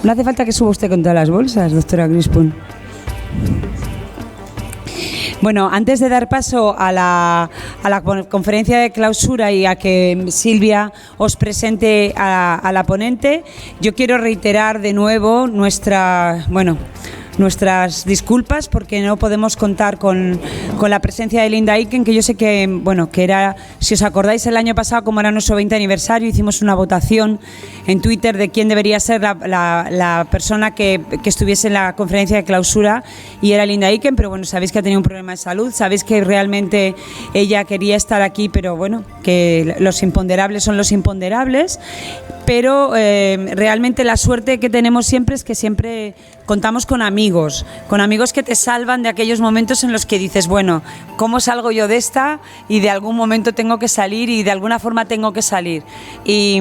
No hace falta que suba usted con todas las bolsas, doctora Grinspoon. Bueno, antes de dar paso a la conferencia de clausura y a que Silvia os presente a la ponente, yo quiero reiterar de nuevo nuestras nuestras disculpas porque no podemos contar con la presencia de Linda Eiken, que yo sé que, que era, si os acordáis, el año pasado, como era nuestro 20 aniversario, hicimos una votación en Twitter de quién debería ser la persona que estuviese en la conferencia de clausura, y era Linda Eiken, pero bueno, sabéis que ha tenido un problema de salud, sabéis que realmente ella quería estar aquí, pero bueno, que los imponderables son los imponderables, pero realmente la suerte que tenemos siempre es que siempre contamos con amigos que te salvan de aquellos momentos en los que dices, bueno, ¿cómo salgo yo de esta? Y de algún momento tengo que salir y de alguna forma tengo que salir. Y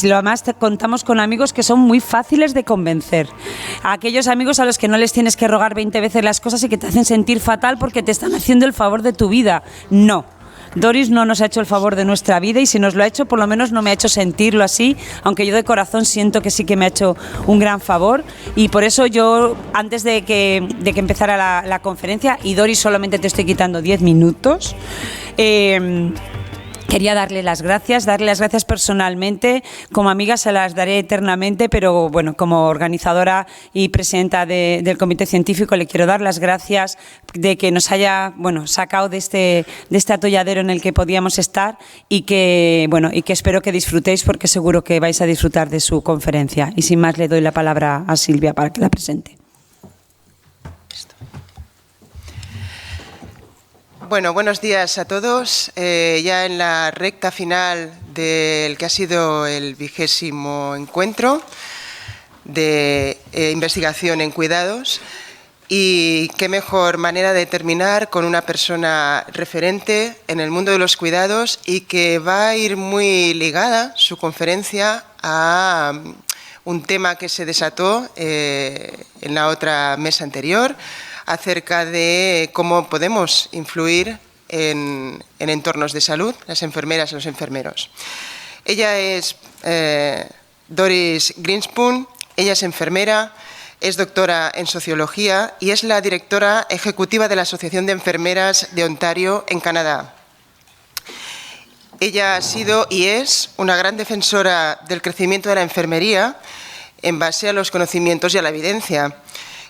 lo más, contamos con amigos que son muy fáciles de convencer. A aquellos amigos a los que no les tienes que rogar 20 veces las cosas y que te hacen sentir fatal porque te están haciendo el favor de tu vida. No. Doris no nos ha hecho el favor de nuestra vida, y si nos lo ha hecho, por lo menos no me ha hecho sentirlo así, aunque yo de corazón siento que sí que me ha hecho un gran favor, y por eso yo, antes de que empezara la conferencia, y Doris, solamente te estoy quitando 10 minutos, quería darle las gracias personalmente. Como amiga se las daré eternamente, pero bueno, como organizadora y presidenta del comité científico le quiero dar las gracias de que nos haya sacado de este atolladero en el que podíamos estar, y que espero que disfrutéis, porque seguro que vais a disfrutar de su conferencia. Y sin más, le doy la palabra a Silvia para que la presente. Bueno, buenos días a todos. Ya en la recta final del que ha sido el 20º encuentro de investigación en cuidados, y qué mejor manera de terminar con una persona referente en el mundo de los cuidados, y que va a ir muy ligada su conferencia a un tema que se desató en la otra mesa anterior, acerca de cómo podemos influir en entornos de salud, las enfermeras y los enfermeros. Ella es Doris Grinspoon, ella es enfermera, es doctora en Sociología y es la directora ejecutiva de la Asociación de Enfermeras de Ontario, en Canadá. Ella ha sido y es una gran defensora del crecimiento de la enfermería en base a los conocimientos y a la evidencia.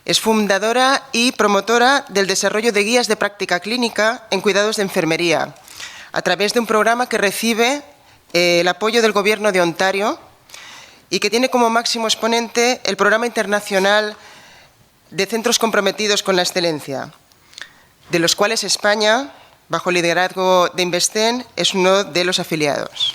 Es fundadora y promotora del desarrollo de guías de práctica clínica en cuidados de enfermería, a través de un programa que recibe el apoyo del Gobierno de Ontario y que tiene como máximo exponente el Programa Internacional de Centros Comprometidos con la Excelencia, de los cuales España, bajo el liderazgo de Investen, es uno de los afiliados.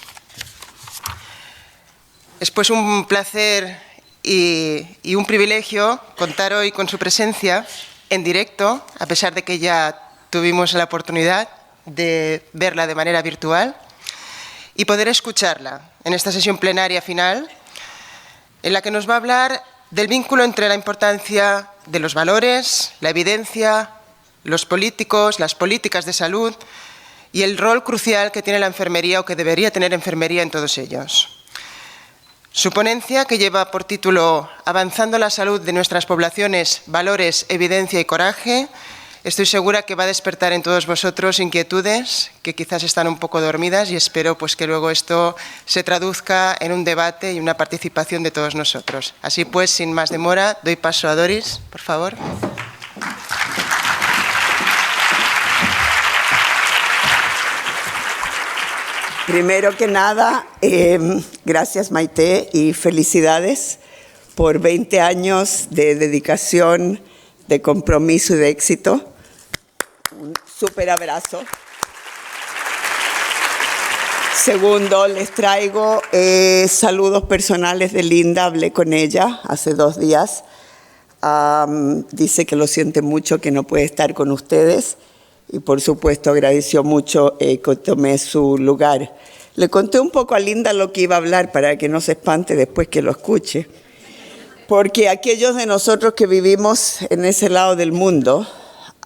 Es pues un placer y un privilegio contar hoy con su presencia en directo, a pesar de que ya tuvimos la oportunidad de verla de manera virtual, y poder escucharla en esta sesión plenaria final, en la que nos va a hablar del vínculo entre la importancia de los valores, la evidencia, los políticos, las políticas de salud y el rol crucial que tiene la enfermería, o que debería tener enfermería, en todos ellos. Su ponencia, que lleva por título Avanzando la salud de nuestras poblaciones, valores, evidencia y coraje, estoy segura que va a despertar en todos vosotros inquietudes que quizás están un poco dormidas, y espero pues que luego esto se traduzca en un debate y una participación de todos nosotros. Así pues, sin más demora, doy paso a Doris, por favor. Primero que nada, gracias Maite, y felicidades por 20 años de dedicación, de compromiso y de éxito. Un súper abrazo. Segundo, les traigo saludos personales de Linda. Hablé con ella hace 2 días. Dice que lo siente mucho, que no puede estar con ustedes. Y por supuesto agradeció mucho que tomé su lugar. Le conté un poco a Linda lo que iba a hablar para que no se espante después que lo escuche. Porque aquellos de nosotros que vivimos en ese lado del mundo,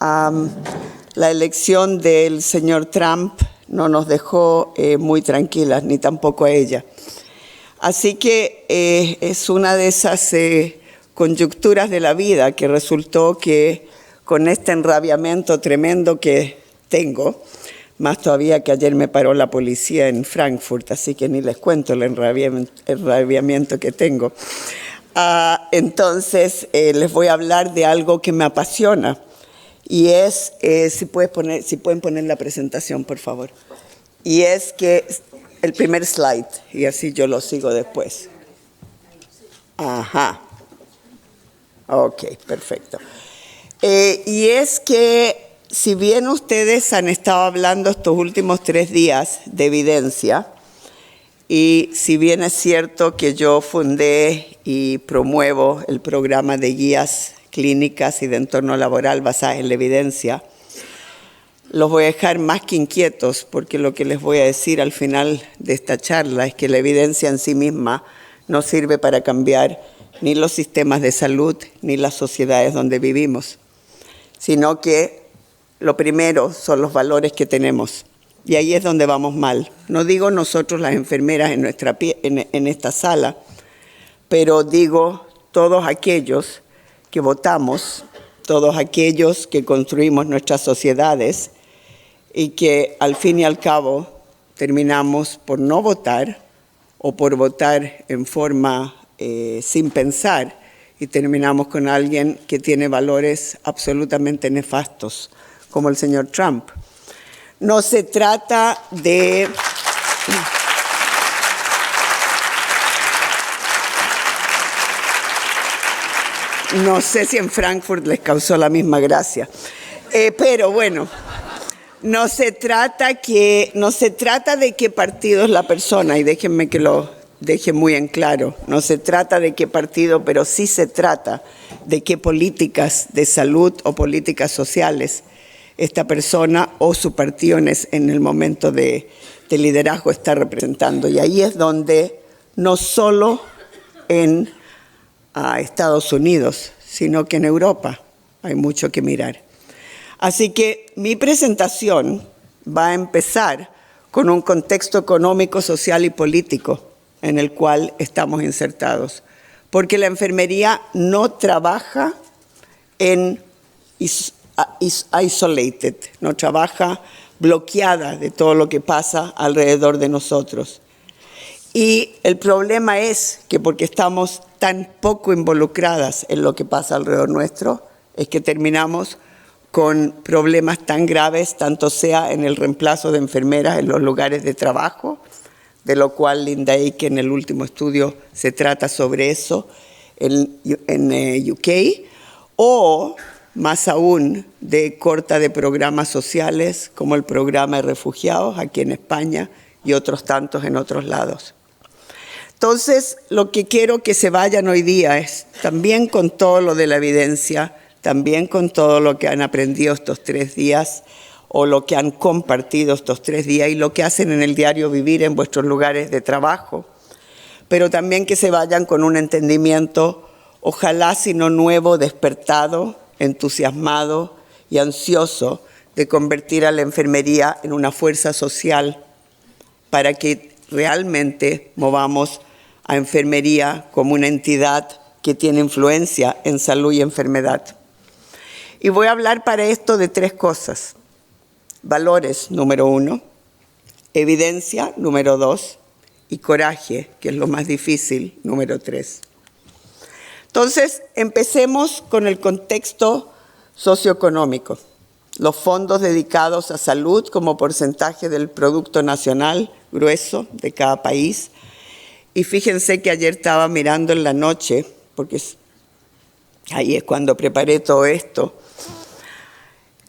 la elección del señor Trump no nos dejó muy tranquilas, ni tampoco a ella. Así que es una de esas coyunturas de la vida que resultó que con este enrabiamiento tremendo que tengo, más todavía que ayer me paró la policía en Frankfurt, así que ni les cuento el enrabiamiento que tengo. Entonces les voy a hablar de algo que me apasiona y es, si pueden poner la presentación por favor, y es que el primer slide y así yo lo sigo después. Ajá. Ok, perfecto. Y es que si bien ustedes han estado hablando estos últimos 3 días de evidencia, y si bien es cierto que yo fundé y promuevo el programa de guías clínicas y de entorno laboral basadas en la evidencia, los voy a dejar más que inquietos porque lo que les voy a decir al final de esta charla es que la evidencia en sí misma no sirve para cambiar ni los sistemas de salud ni las sociedades donde vivimos, sino que lo primero son los valores que tenemos. Y ahí es donde vamos mal. No digo nosotros las enfermeras en esta sala, pero digo todos aquellos que votamos, todos aquellos que construimos nuestras sociedades y que al fin y al cabo terminamos por no votar o por votar en forma sin pensar y terminamos con alguien que tiene valores absolutamente nefastos, como el señor Trump. No se trata de... No sé si en Frankfurt les causó la misma gracia, pero bueno, no se trata de qué partido es la persona, y déjenme que lo deje muy en claro, no se trata de qué partido, pero sí se trata de qué políticas de salud o políticas sociales esta persona o su partido en el momento de liderazgo está representando. Y ahí es donde no solo en Estados Unidos, sino que en Europa hay mucho que mirar. Así que mi presentación va a empezar con un contexto económico, social y político en el cual estamos insertados. Porque la enfermería no trabaja en isolated, no trabaja bloqueada de todo lo que pasa alrededor de nosotros. Y el problema es que porque estamos tan poco involucradas en lo que pasa alrededor nuestro, es que terminamos con problemas tan graves, tanto sea en el reemplazo de enfermeras en los lugares de trabajo, de lo cual Linda Ike en el último estudio se trata sobre eso en UK, o más aún de corta de programas sociales como el programa de refugiados aquí en España y otros tantos en otros lados. Entonces, lo que quiero que se vayan hoy día es también con todo lo de la evidencia, también con todo lo que han aprendido estos 3 días o lo que han compartido estos 3 días y lo que hacen en el diario vivir en vuestros lugares de trabajo, pero también que se vayan con un entendimiento, ojalá si no nuevo, despertado, entusiasmado y ansioso de convertir a la enfermería en una fuerza social para que realmente movamos a enfermería como una entidad que tiene influencia en salud y enfermedad. Y voy a hablar para esto de 3 cosas. Valores, número 1, evidencia, número 2, y coraje, que es lo más difícil, número 3. Entonces, empecemos con el contexto socioeconómico. Los fondos dedicados a salud como porcentaje del Producto Nacional grueso de cada país. Y fíjense que ayer estaba mirando en la noche, porque ahí es cuando preparé todo esto,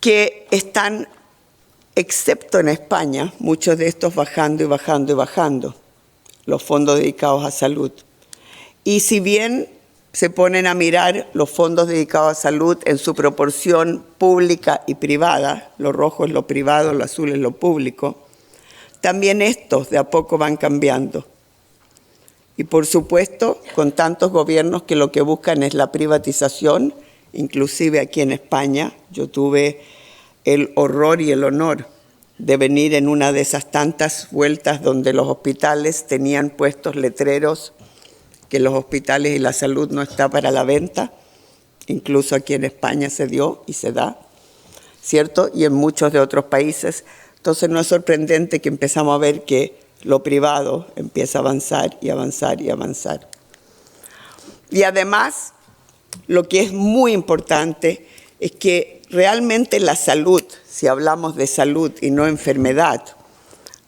que están, excepto en España, muchos de estos bajando y bajando y bajando, los fondos dedicados a salud. Y si bien se ponen a mirar los fondos dedicados a salud en su proporción pública y privada, lo rojo es lo privado, lo azul es lo público, también estos de a poco van cambiando. Y por supuesto, con tantos gobiernos que lo que buscan es la privatización, inclusive aquí en España, yo tuve el horror y el honor de venir en una de esas tantas vueltas donde los hospitales tenían puestos letreros que los hospitales y la salud no está para la venta. Incluso aquí en España se dio y se da, ¿cierto? Y en muchos de otros países. Entonces no es sorprendente que empezamos a ver que lo privado empieza a avanzar y avanzar y avanzar. Y además, lo que es muy importante es que realmente la salud, si hablamos de salud y no enfermedad,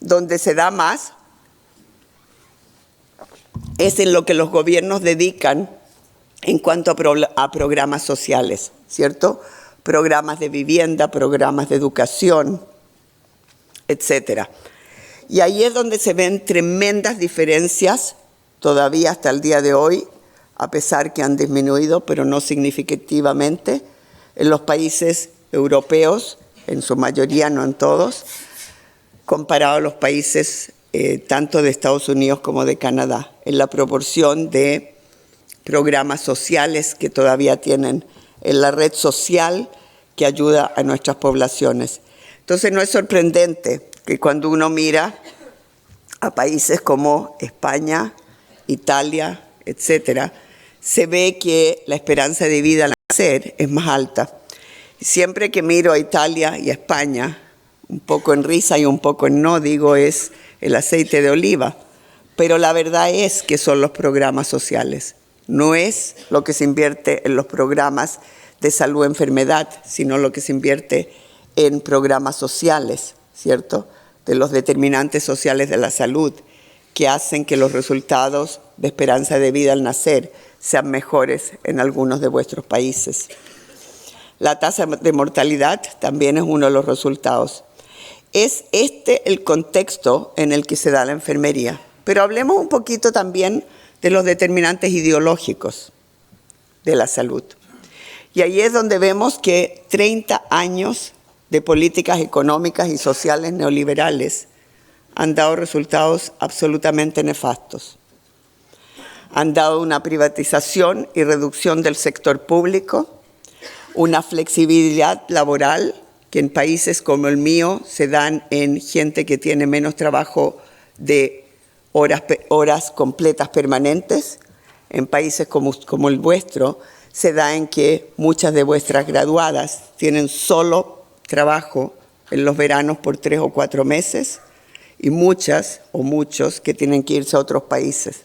donde se da más es en lo que los gobiernos dedican en cuanto a programas sociales, ¿cierto? Programas de vivienda, programas de educación, etcétera. Y ahí es donde se ven tremendas diferencias, todavía hasta el día de hoy, a pesar que han disminuido, pero no significativamente, en los países europeos, en su mayoría, no en todos, comparado a los países tanto de Estados Unidos como de Canadá, en la proporción de programas sociales que todavía tienen en la red social que ayuda a nuestras poblaciones. Entonces no es sorprendente que cuando uno mira a países como España, Italia, etcétera, se ve que la esperanza de vida al nacer es más alta. Siempre que miro a Italia y a España, un poco en risa y un poco en no, digo es el aceite de oliva, pero la verdad es que son los programas sociales. No es lo que se invierte en los programas de salud y enfermedad, sino lo que se invierte en programas sociales, ¿cierto? De los determinantes sociales de la salud, que hacen que los resultados de esperanza de vida al nacer sean mejores en algunos de vuestros países. La tasa de mortalidad también es uno de los resultados. Es este el contexto en el que se da la enfermería. Pero hablemos un poquito también de los determinantes ideológicos de la salud. Y ahí es donde vemos que 30 años de políticas económicas y sociales neoliberales han dado resultados absolutamente nefastos. Han dado una privatización y reducción del sector público, una flexibilidad laboral que en países como el mío se dan en gente que tiene menos trabajo de horas completas permanentes. En países como el vuestro se da en que muchas de vuestras graduadas tienen solo trabajo en los veranos por 3 o 4 meses y muchas o muchos que tienen que irse a otros países.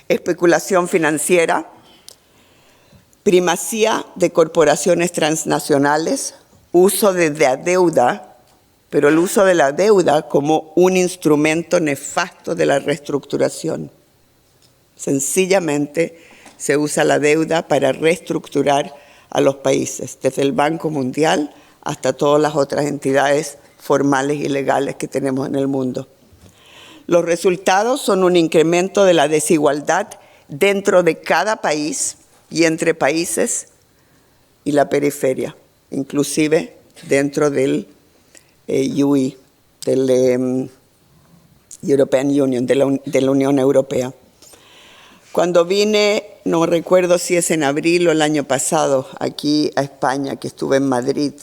Especulación financiera, primacía de corporaciones transnacionales, uso de la deuda, pero el uso de la deuda como un instrumento nefasto de la reestructuración. Sencillamente se usa la deuda para reestructurar a los países, desde el Banco Mundial hasta todas las otras entidades formales y legales que tenemos en el mundo. Los resultados son un incremento de la desigualdad dentro de cada país y entre países y la periferia, inclusive dentro del UE, del European Union, de la Unión Europea. Cuando vine, no recuerdo si es en abril o el año pasado, aquí a España, que estuve en Madrid,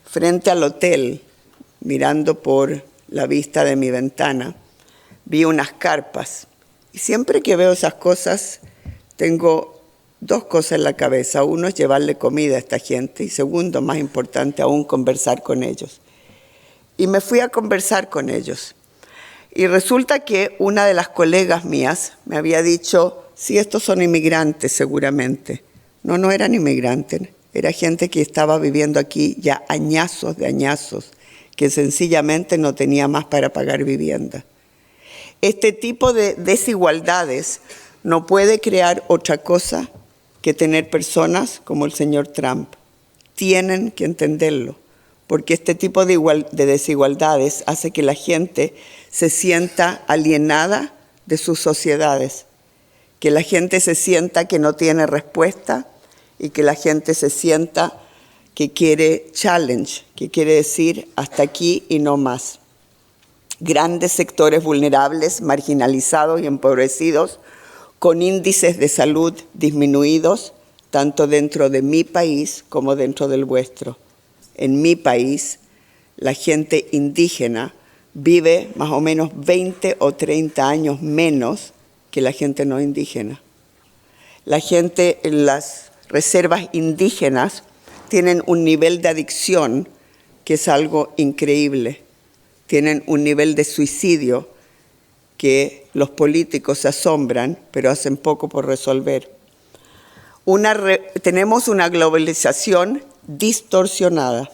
frente al hotel, mirando por la vista de mi ventana, vi unas carpas. Y siempre que veo esas cosas, tengo 2 cosas en la cabeza. Uno es llevarle comida a esta gente y segundo, más importante aún, conversar con ellos. Y me fui a conversar con ellos. Y resulta que una de las colegas mías me había dicho, sí, estos son inmigrantes seguramente. No, no eran inmigrantes, era gente que estaba viviendo aquí ya añazos de añazos, que sencillamente no tenía más para pagar vivienda. Este tipo de desigualdades no puede crear otra cosa que tener personas como el señor Trump. Tienen que entenderlo, porque este tipo de desigualdades hace que la gente se sienta alienada de sus sociedades, que la gente se sienta que no tiene respuesta y que la gente se sienta que quiere challenge, que quiere decir hasta aquí y no más. Grandes sectores vulnerables, marginalizados y empobrecidos, con índices de salud disminuidos, tanto dentro de mi país como dentro del vuestro. En mi país, la gente indígena vive más o menos 20 o 30 años menos que la gente no indígena. La gente en las reservas indígenas tienen un nivel de adicción que es algo increíble. Tienen un nivel de suicidio que los políticos se asombran, pero hacen poco por resolver. Tenemos una globalización distorsionada.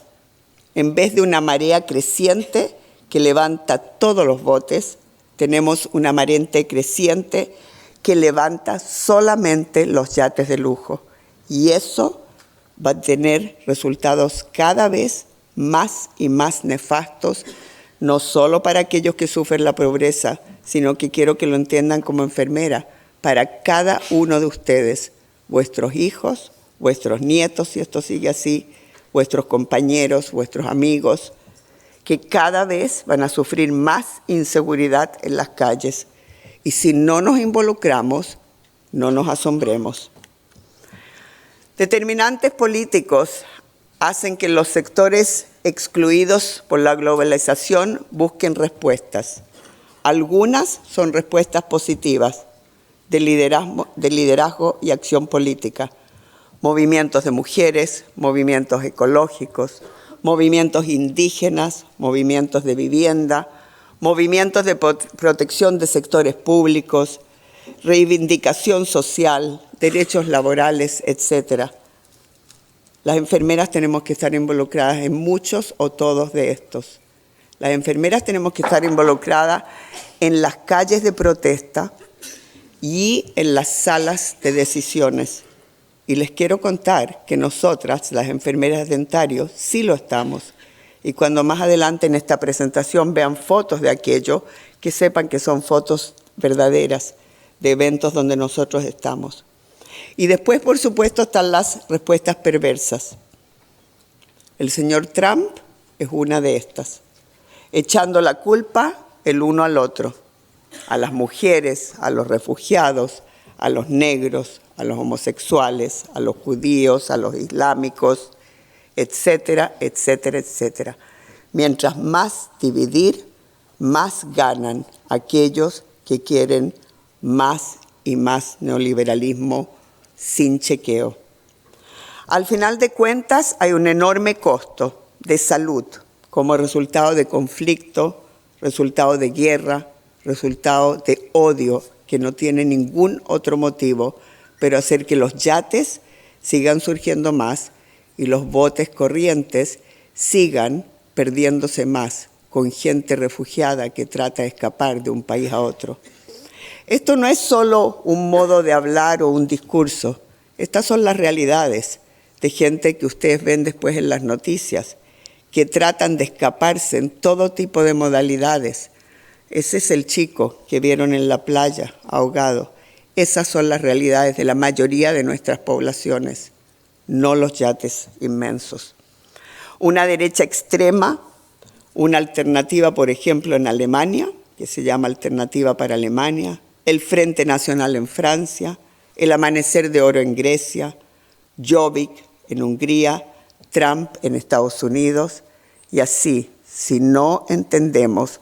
En vez de una marea creciente que levanta todos los botes, tenemos una marea creciente que levanta solamente los yates de lujo. Y eso va a tener resultados cada vez más y más nefastos, no solo para aquellos que sufren la pobreza, sino que quiero que lo entiendan como enfermera, para cada uno de ustedes, vuestros hijos, vuestros nietos, si esto sigue así, vuestros compañeros, vuestros amigos, que cada vez van a sufrir más inseguridad en las calles. Y si no nos involucramos, no nos asombremos. Determinantes políticos hacen que los sectores excluidos por la globalización busquen respuestas. Algunas son respuestas positivas de liderazgo y acción política. Movimientos de mujeres, movimientos ecológicos, movimientos indígenas, movimientos de vivienda, movimientos de protección de sectores públicos, reivindicación social, derechos laborales, etc. Las enfermeras tenemos que estar involucradas en muchos o todos de estos. Las enfermeras tenemos que estar involucradas en las calles de protesta y en las salas de decisiones. Y les quiero contar que nosotras, las enfermeras dentarios, sí lo estamos. Y cuando más adelante en esta presentación vean fotos de aquello, que sepan que son fotos verdaderas de eventos donde nosotros estamos. Y después, por supuesto, están las respuestas perversas. El señor Trump es una de estas, echando la culpa el uno al otro, a las mujeres, a los refugiados, a los negros, a los homosexuales, a los judíos, a los islámicos, etcétera, etcétera, etcétera. Mientras más dividir, más ganan aquellos que quieren más y más neoliberalismo sin chequeo. Al final de cuentas, hay un enorme costo de salud como resultado de conflicto, resultado de guerra, resultado de odio que no tiene ningún otro motivo, pero hacer que los yates sigan surgiendo más y los botes corrientes sigan perdiéndose más con gente refugiada que trata de escapar de un país a otro. Esto no es solo un modo de hablar o un discurso. Estas son las realidades de gente que ustedes ven después en las noticias, que tratan de escaparse en todo tipo de modalidades. Ese es el chico que vieron en la playa ahogado. Esas son las realidades de la mayoría de nuestras poblaciones, no los yates inmensos. Una derecha extrema, una alternativa, por ejemplo, en Alemania, que se llama Alternativa para Alemania, el Frente Nacional en Francia, el Amanecer de Oro en Grecia, Jobbik en Hungría, Trump en Estados Unidos, y así, si no entendemos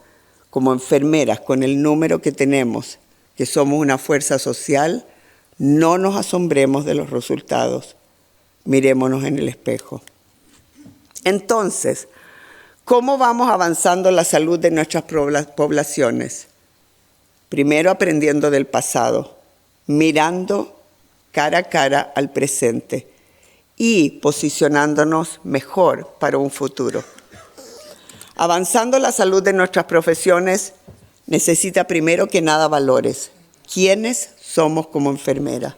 como enfermeras con el número que tenemos, que somos una fuerza social, no nos asombremos de los resultados. Mirémonos en el espejo. Entonces, ¿cómo vamos avanzando la salud de nuestras poblaciones? Primero, aprendiendo del pasado, mirando cara a cara al presente y posicionándonos mejor para un futuro. Avanzando la salud de nuestras profesiones necesita primero que nada valores. ¿Quiénes somos como enfermeras?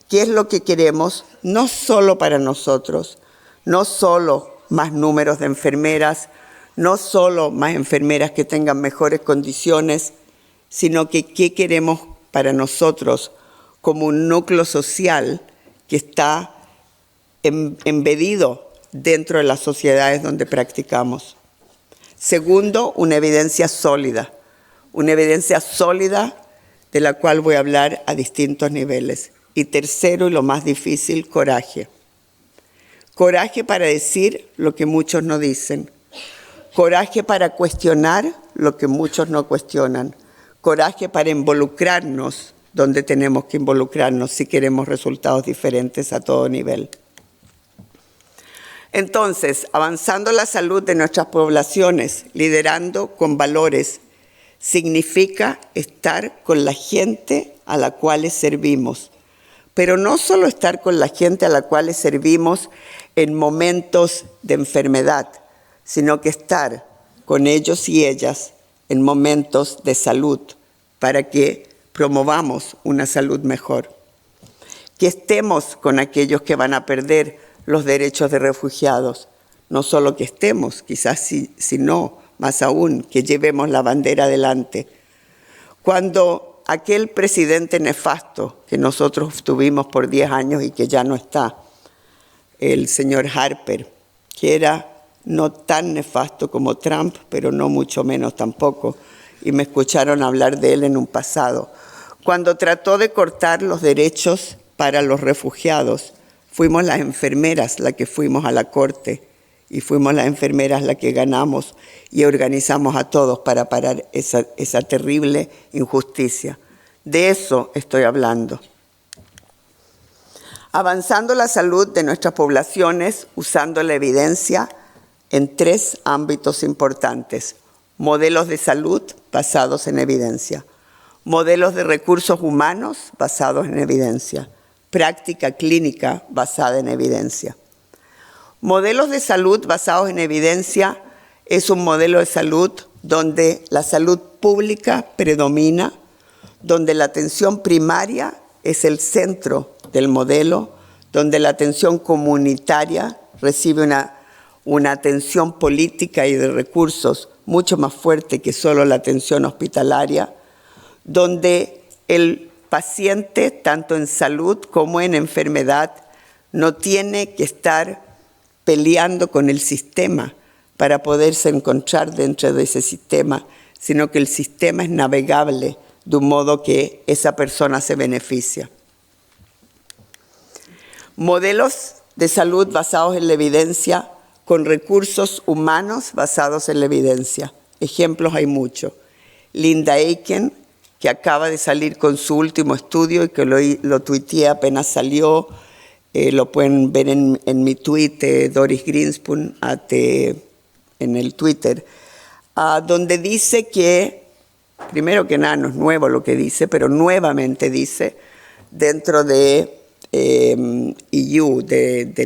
¿Qué es lo que queremos? No solo para nosotros, no solo más números de enfermeras, no solo más enfermeras que tengan mejores condiciones, sino que qué queremos para nosotros como un núcleo social que está embedido dentro de las sociedades donde practicamos. Segundo, una evidencia sólida de la cual voy a hablar a distintos niveles. Y tercero, y lo más difícil, coraje. Coraje para decir lo que muchos no dicen. Coraje para cuestionar lo que muchos no cuestionan. Coraje para involucrarnos donde tenemos que involucrarnos si queremos resultados diferentes a todo nivel. Entonces, avanzando la salud de nuestras poblaciones, liderando con valores, significa estar con la gente a la cual servimos. Pero no solo estar con la gente a la cual servimos en momentos de enfermedad, sino que estar con ellos y ellas en momentos de salud para que promovamos una salud mejor. Que estemos con aquellos que van a perder los derechos de refugiados. No solo que estemos, quizás sino, más aún, que llevemos la bandera adelante. Cuando aquel presidente nefasto que nosotros tuvimos por 10 años y que ya no está, el señor Harper, que era no tan nefasto como Trump, pero no mucho menos tampoco, y me escucharon hablar de él en un pasado. Cuando trató de cortar los derechos para los refugiados, fuimos las enfermeras las que fuimos a la corte y fuimos las enfermeras las que ganamos y organizamos a todos para parar esa terrible injusticia. De eso estoy hablando. Avanzando la salud de nuestras poblaciones usando la evidencia en 3 ámbitos importantes. Modelos de salud basados en evidencia. Modelos de recursos humanos basados en evidencia. Práctica clínica basada en evidencia. Modelos de salud basados en evidencia es un modelo de salud donde la salud pública predomina, donde la atención primaria es el centro del modelo, donde la atención comunitaria recibe una atención política y de recursos mucho más fuerte que solo la atención hospitalaria, donde el paciente, tanto en salud como en enfermedad, no tiene que estar peleando con el sistema para poderse encontrar dentro de ese sistema, sino que el sistema es navegable de un modo que esa persona se beneficia. Modelos de salud basados en la evidencia con recursos humanos basados en la evidencia. Ejemplos hay muchos. Linda Eichen, que acaba de salir con su último estudio y que lo tuiteé apenas salió, lo pueden ver en mi tweet, Doris Greenspoon, en el Twitter, donde dice que, primero que nada, no es nuevo lo que dice, pero nuevamente dice, dentro de EU, de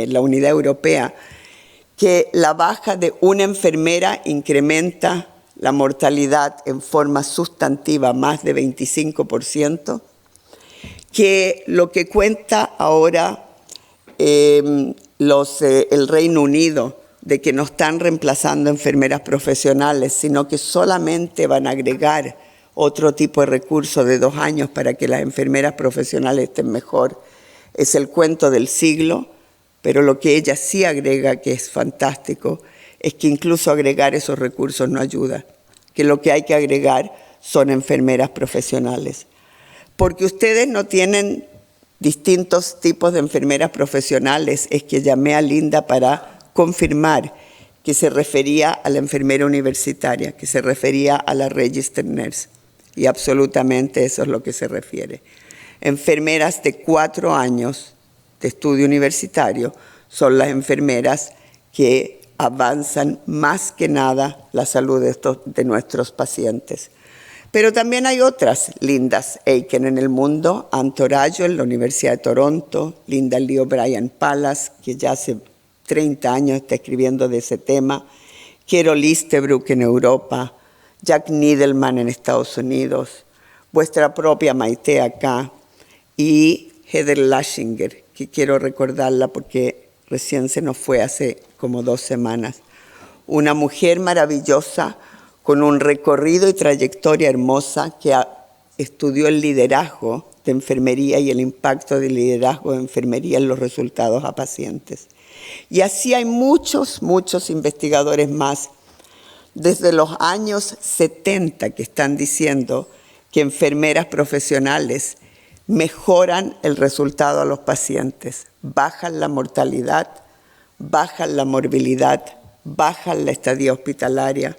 la Unidad Europea, que la baja de una enfermera incrementa la mortalidad en forma sustantiva más de 25%, que lo que cuenta ahora el Reino Unido de que no están reemplazando enfermeras profesionales, sino que solamente van a agregar otro tipo de recurso de 2 años para que las enfermeras profesionales estén mejor, es el cuento del siglo, pero lo que ella sí agrega, que es fantástico, es que incluso agregar esos recursos no ayuda, que lo que hay que agregar son enfermeras profesionales. Porque ustedes no tienen distintos tipos de enfermeras profesionales, es que llamé a Linda para confirmar que se refería a la enfermera universitaria, que se refería a la registered nurse, y absolutamente eso es lo que se refiere. Enfermeras de 4 años de estudio universitario son las enfermeras que avanzan más que nada la salud de nuestros pacientes. Pero también hay otras Lindas Eichen en el mundo, Ann Torayo en la Universidad de Toronto, Linda Lee O'Brien Pallas, que ya hace 30 años está escribiendo de ese tema, Carol Easterbrook en Europa, Jack Needleman en Estados Unidos, vuestra propia Maite acá, y Heather Laschinger, que quiero recordarla porque recién se nos fue hace como 2 semanas. Una mujer maravillosa con un recorrido y trayectoria hermosa que estudió el liderazgo de enfermería y el impacto del liderazgo de enfermería en los resultados a pacientes. Y así hay muchos investigadores más desde los años 70 que están diciendo que enfermeras profesionales mejoran el resultado a los pacientes, bajan la mortalidad, bajan la morbilidad, bajan la estadía hospitalaria.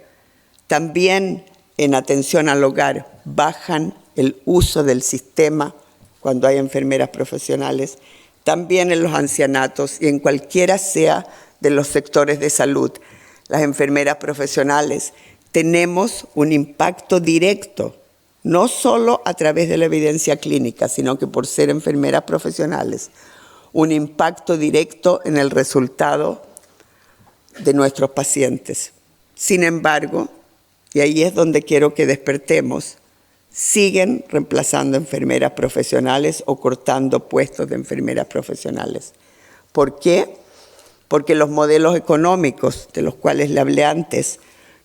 También en atención al hogar bajan el uso del sistema cuando hay enfermeras profesionales. También en los ancianatos y en cualquiera sea de los sectores de salud. Las enfermeras profesionales tenemos un impacto directo, no solo a través de la evidencia clínica, sino que por ser enfermeras profesionales, un impacto directo en el resultado de nuestros pacientes. Sin embargo, y ahí es donde quiero que despertemos, siguen reemplazando enfermeras profesionales o cortando puestos de enfermeras profesionales. ¿Por qué? Porque los modelos económicos de los cuales le hablé antes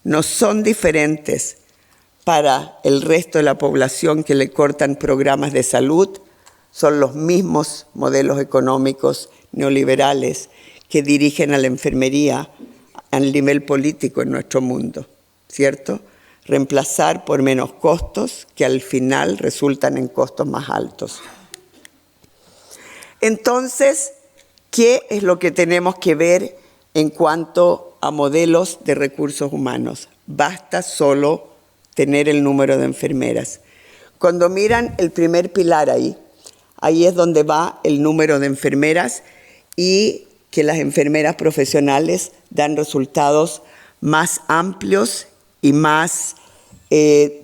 no son diferentes para el resto de la población que le cortan programas de salud. Son los mismos modelos económicos neoliberales que dirigen a la enfermería al nivel político en nuestro mundo, ¿cierto? Reemplazar por menos costos que al final resultan en costos más altos. Entonces, ¿qué es lo que tenemos que ver en cuanto a modelos de recursos humanos? Basta solo tener el número de enfermeras. Cuando miran el primer pilar ahí es donde va el número de enfermeras y que las enfermeras profesionales dan resultados más amplios y más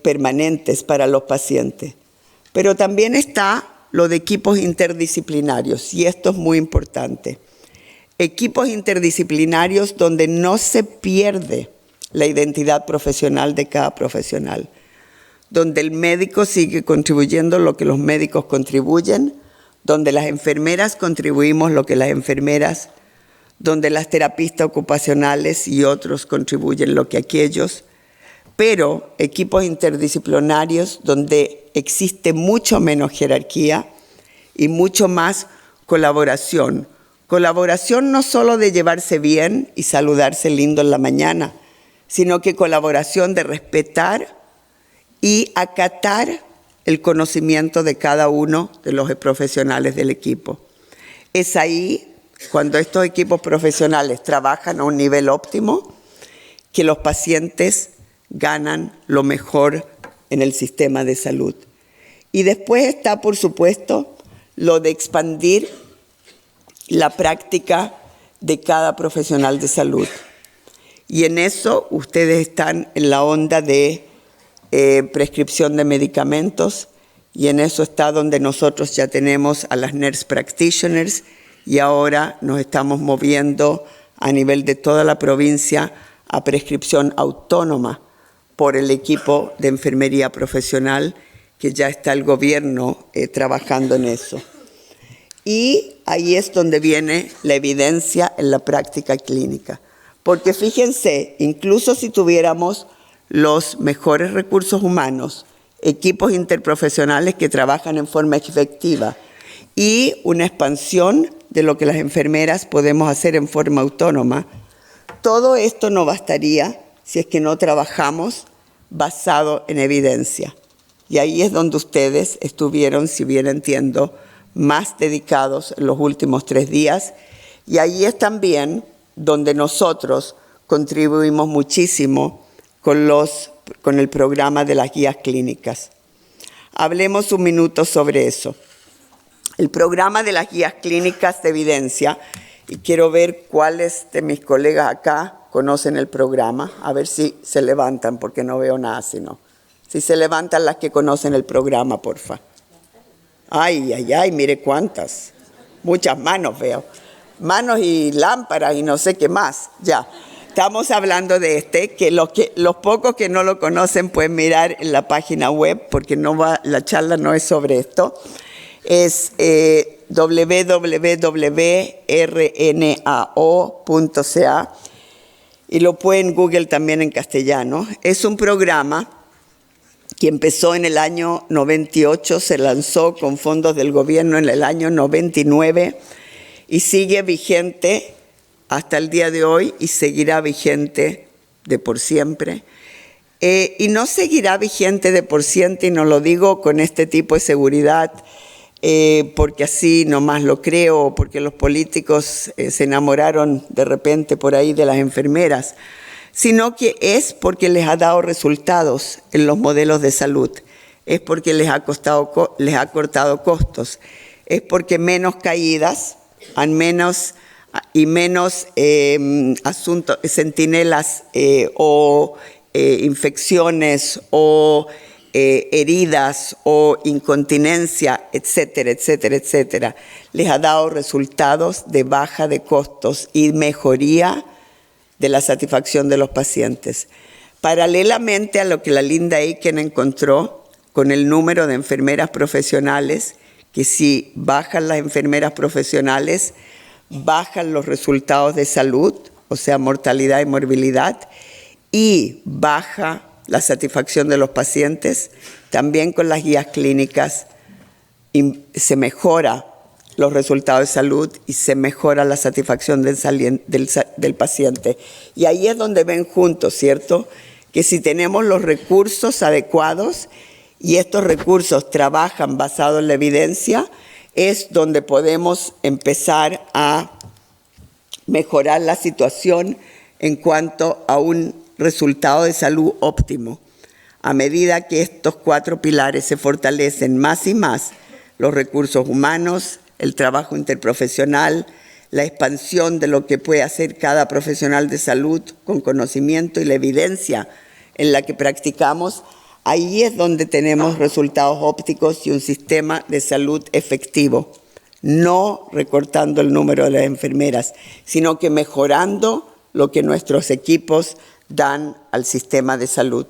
permanentes para los pacientes. Pero también está lo de equipos interdisciplinarios, y esto es muy importante. Equipos interdisciplinarios donde no se pierde la identidad profesional de cada profesional, donde el médico sigue contribuyendo lo que los médicos contribuyen, donde las enfermeras contribuimos lo que las enfermeras, donde las terapistas ocupacionales y otros contribuyen lo que aquellos, pero equipos interdisciplinarios donde existe mucho menos jerarquía y mucho más colaboración. Colaboración no solo de llevarse bien y saludarse lindo en la mañana, sino que colaboración de respetar y acatar el conocimiento de cada uno de los profesionales del equipo. Es ahí, cuando estos equipos profesionales trabajan a un nivel óptimo, que los pacientes ganan lo mejor en el sistema de salud. Y después está, por supuesto, lo de expandir la práctica de cada profesional de salud. Y en eso ustedes están en la onda de prescripción de medicamentos, y en eso está donde nosotros ya tenemos a las nurse practitioners y ahora nos estamos moviendo a nivel de toda la provincia a prescripción autónoma por el equipo de enfermería profesional, que ya está el gobierno trabajando en eso. Y ahí es donde viene la evidencia en la práctica clínica. Porque fíjense, incluso si tuviéramos los mejores recursos humanos, equipos interprofesionales que trabajan en forma efectiva y una expansión de lo que las enfermeras podemos hacer en forma autónoma, todo esto no bastaría si es que no trabajamos basado en evidencia. Y ahí es donde ustedes estuvieron, si bien entiendo, más dedicados en los últimos 3 días. Y ahí es también donde nosotros contribuimos muchísimo con el programa de las guías clínicas. Hablemos un minuto sobre eso. El programa de las guías clínicas de evidencia, y quiero ver cuáles de mis colegas acá conocen el programa, a ver si se levantan, porque no veo nada sino. Si se levantan las que conocen el programa, porfa. Ay, ay, ay, mire cuántas. Muchas manos veo. Manos y lámparas y no sé qué más. Ya, estamos hablando de que los pocos que no lo conocen pueden mirar en la página web, porque la charla no es sobre esto. Es www.rnao.ca y lo pueden Google también en castellano. Es un programa que empezó en el año 98, se lanzó con fondos del gobierno en el año 99 y sigue vigente hasta el día de hoy y seguirá vigente de por siempre. Y no seguirá vigente de por siempre, y no lo digo con este tipo de seguridad, porque así nomás lo creo, o porque los políticos se enamoraron de repente por ahí de las enfermeras, sino que es porque les ha dado resultados en los modelos de salud, es porque les ha cortado costos, es porque menos caídas, menos asuntos, centinelas o infecciones o heridas o incontinencia, etcétera, etcétera, etcétera. Les ha dado resultados de baja de costos y mejoría de la satisfacción de los pacientes. Paralelamente a lo que la Linda Eichen encontró con el número de enfermeras profesionales, que si bajan las enfermeras profesionales, bajan los resultados de salud, o sea, mortalidad y morbilidad, y baja la satisfacción de los pacientes. También con las guías clínicas se mejora los resultados de salud y se mejora la satisfacción del paciente. Y ahí es donde ven juntos, ¿cierto? Que si tenemos los recursos adecuados y estos recursos trabajan basados en la evidencia, es donde podemos empezar a mejorar la situación en cuanto a un resultado de salud óptimo. A medida que estos 4 pilares se fortalecen más y más, los recursos humanos, el trabajo interprofesional, la expansión de lo que puede hacer cada profesional de salud con conocimiento y la evidencia en la que practicamos, ahí es donde tenemos resultados ópticos y un sistema de salud efectivo, no recortando el número de las enfermeras, sino que mejorando lo que nuestros equipos dan al sistema de salud.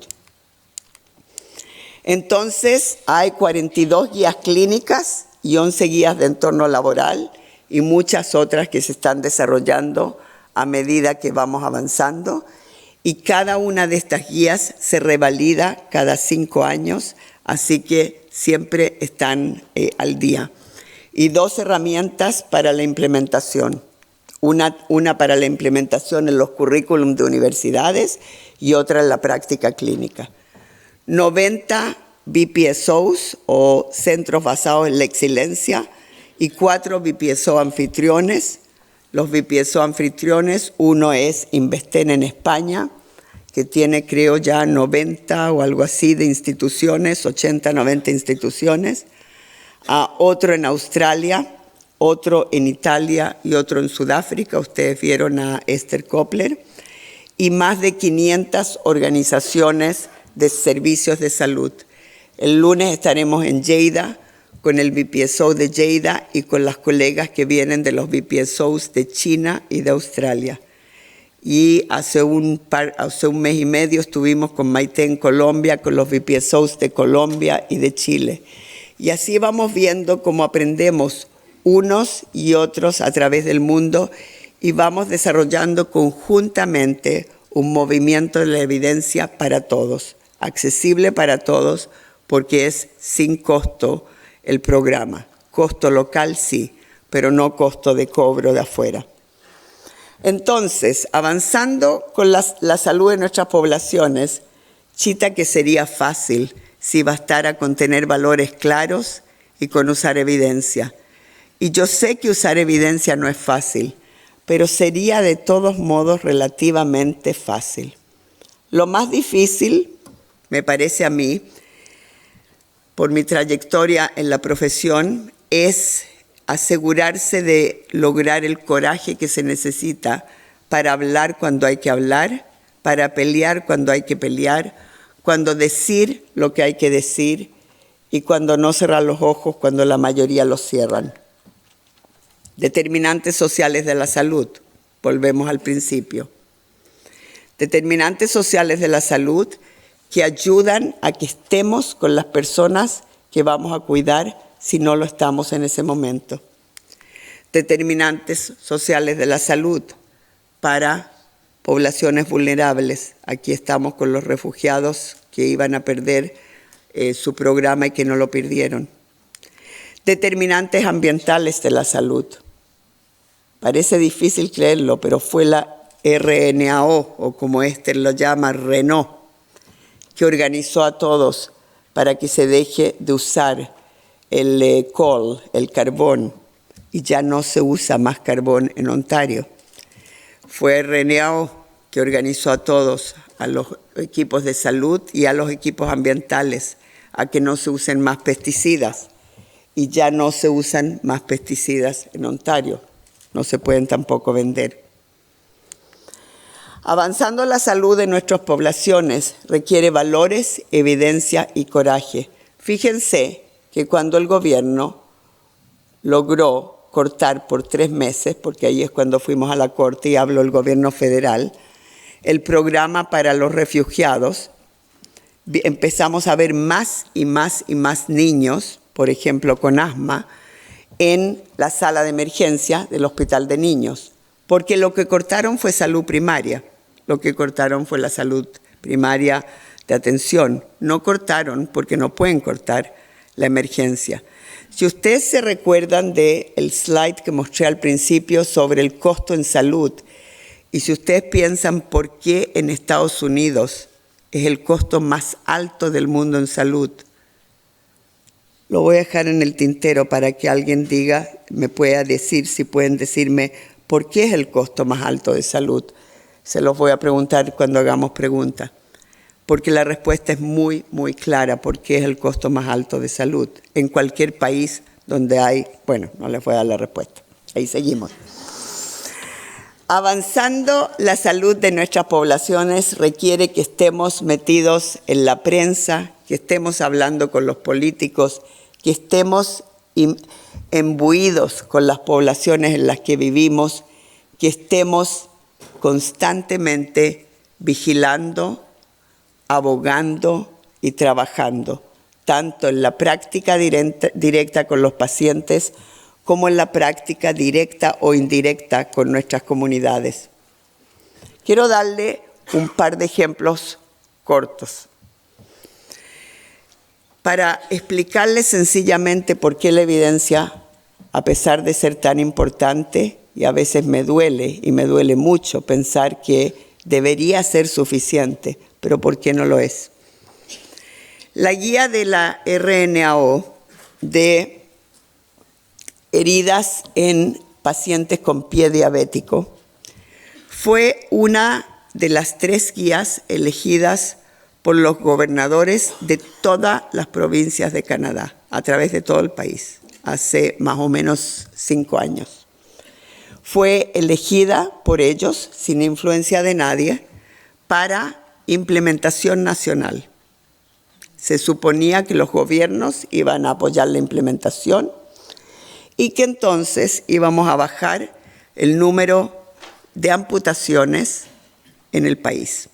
Entonces, hay 42 guías clínicas y 11 guías de entorno laboral y muchas otras que se están desarrollando a medida que vamos avanzando. Y cada una de estas guías se revalida cada 5 años, así que siempre están al día. Y 2 herramientas para la implementación. Una para la implementación en los currículums de universidades y otra en la práctica clínica. 90 BPSOs o centros basados en la excelencia y 4 BPSO anfitriones. Los BPSO anfitriones, uno es Investen en España, que tiene creo ya 90 o algo así de instituciones, 80, 90 instituciones. Otro en Australia, otro en Italia y otro en Sudáfrica. Ustedes vieron a Esther Kopler. Y más de 500 organizaciones de servicios de salud. El lunes estaremos en Lleida con el BPSO de Lleida y con las colegas que vienen de los BPSOs de China y de Australia. Y hace un mes y medio estuvimos con Maite en Colombia, con los BPSOs de Colombia y de Chile. Y así vamos viendo cómo aprendemos unos y otros a través del mundo y vamos desarrollando conjuntamente un movimiento de la evidencia para todos, accesible para todos, porque es sin costo el programa. Costo local sí, pero no costo de cobro de afuera. Entonces, avanzando con la salud de nuestras poblaciones, chita que sería fácil si bastara con tener valores claros y con usar evidencia. Y yo sé que usar evidencia no es fácil, pero sería de todos modos relativamente fácil. Lo más difícil, me parece a mí, por mi trayectoria en la profesión, es asegurarse de lograr el coraje que se necesita para hablar cuando hay que hablar, para pelear cuando hay que pelear, cuando decir lo que hay que decir y cuando no cerrar los ojos cuando la mayoría los cierran. Determinantes sociales de la salud. Volvemos al principio. Determinantes sociales de la salud que ayudan a que estemos con las personas que vamos a cuidar si no lo estamos en ese momento. Determinantes sociales de la salud para poblaciones vulnerables. Aquí estamos con los refugiados que iban a perder su programa y que no lo perdieron. Determinantes ambientales de la salud. Parece difícil creerlo, pero fue la RNAO, o como Esther lo llama, Renault, que organizó a todos para que se deje de usar el coal, el carbón, y ya no se usa más carbón en Ontario. Fue RNAO que organizó a todos, a los equipos de salud y a los equipos ambientales, a que no se usen más pesticidas. Y ya no se usan más pesticidas en Ontario. No se pueden tampoco vender. Avanzando la salud de nuestras poblaciones requiere valores, evidencia y coraje. Fíjense que cuando el gobierno logró cortar por 3 meses, porque ahí es cuando fuimos a la corte y habló el gobierno federal, el programa para los refugiados, empezamos a ver más y más y más niños, por ejemplo con asma, en la sala de emergencia del hospital de niños, porque lo que cortaron fue salud primaria, lo que cortaron fue la salud primaria de atención, no cortaron porque no pueden cortar la emergencia. Si ustedes se recuerdan del slide que mostré al principio sobre el costo en salud, y si ustedes piensan por qué en Estados Unidos es el costo más alto del mundo en salud, lo voy a dejar en el tintero para que alguien diga, me pueda decir, si pueden decirme por qué es el costo más alto de salud. Se los voy a preguntar cuando hagamos preguntas, porque la respuesta es muy, muy clara, por qué es el costo más alto de salud en cualquier país donde hay, bueno, no les voy a dar la respuesta, ahí seguimos. Avanzando la salud de nuestras poblaciones requiere que estemos metidos en la prensa, que estemos hablando con los políticos, que estemos imbuidos con las poblaciones en las que vivimos, que estemos constantemente vigilando, abogando y trabajando, tanto en la práctica directa con los pacientes como en la práctica directa o indirecta con nuestras comunidades. Quiero darle un par de ejemplos cortos para explicarles sencillamente por qué la evidencia, a pesar de ser tan importante, y a veces me duele, y me duele mucho pensar que debería ser suficiente, pero ¿por qué no lo es? La guía de la RNAO de heridas en pacientes con pie diabético fue una de las 3 guías elegidas por los gobernadores de todas las provincias de Canadá, a través de todo el país, hace más o menos 5 años. Fue elegida por ellos, sin influencia de nadie, para implementación nacional. Se suponía que los gobiernos iban a apoyar la implementación y que entonces íbamos a bajar el número de amputaciones en el país.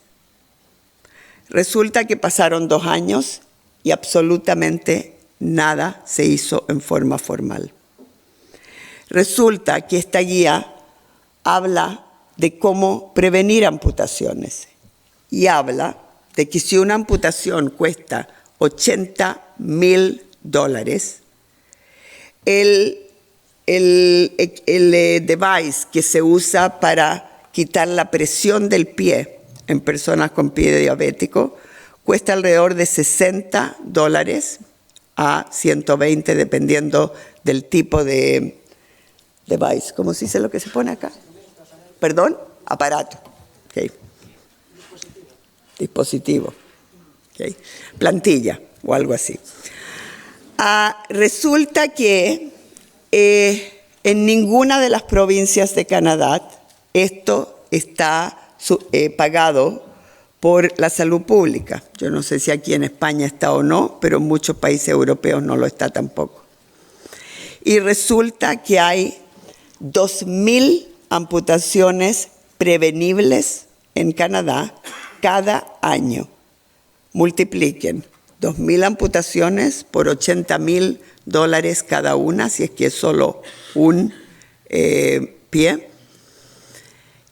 Resulta que pasaron 2 años y absolutamente nada se hizo en forma formal. Resulta que esta guía habla de cómo prevenir amputaciones y habla de que si una amputación cuesta $80,000, el device que se usa para quitar la presión del pie en personas con pie diabético cuesta alrededor de $60 a $120, dependiendo del tipo de device. ¿Cómo se dice lo que se pone acá? ¿Perdón? Aparato. Okay. Dispositivo. Okay. Plantilla o algo así. Resulta que en ninguna de las provincias de Canadá esto está pagado por la salud pública. Yo no sé si aquí en España está o no, pero en muchos países europeos no lo está tampoco. Y resulta que hay 2,000 amputaciones prevenibles en Canadá cada año. Multipliquen 2,000 amputaciones por $80,000 cada una, si es que es solo un pie.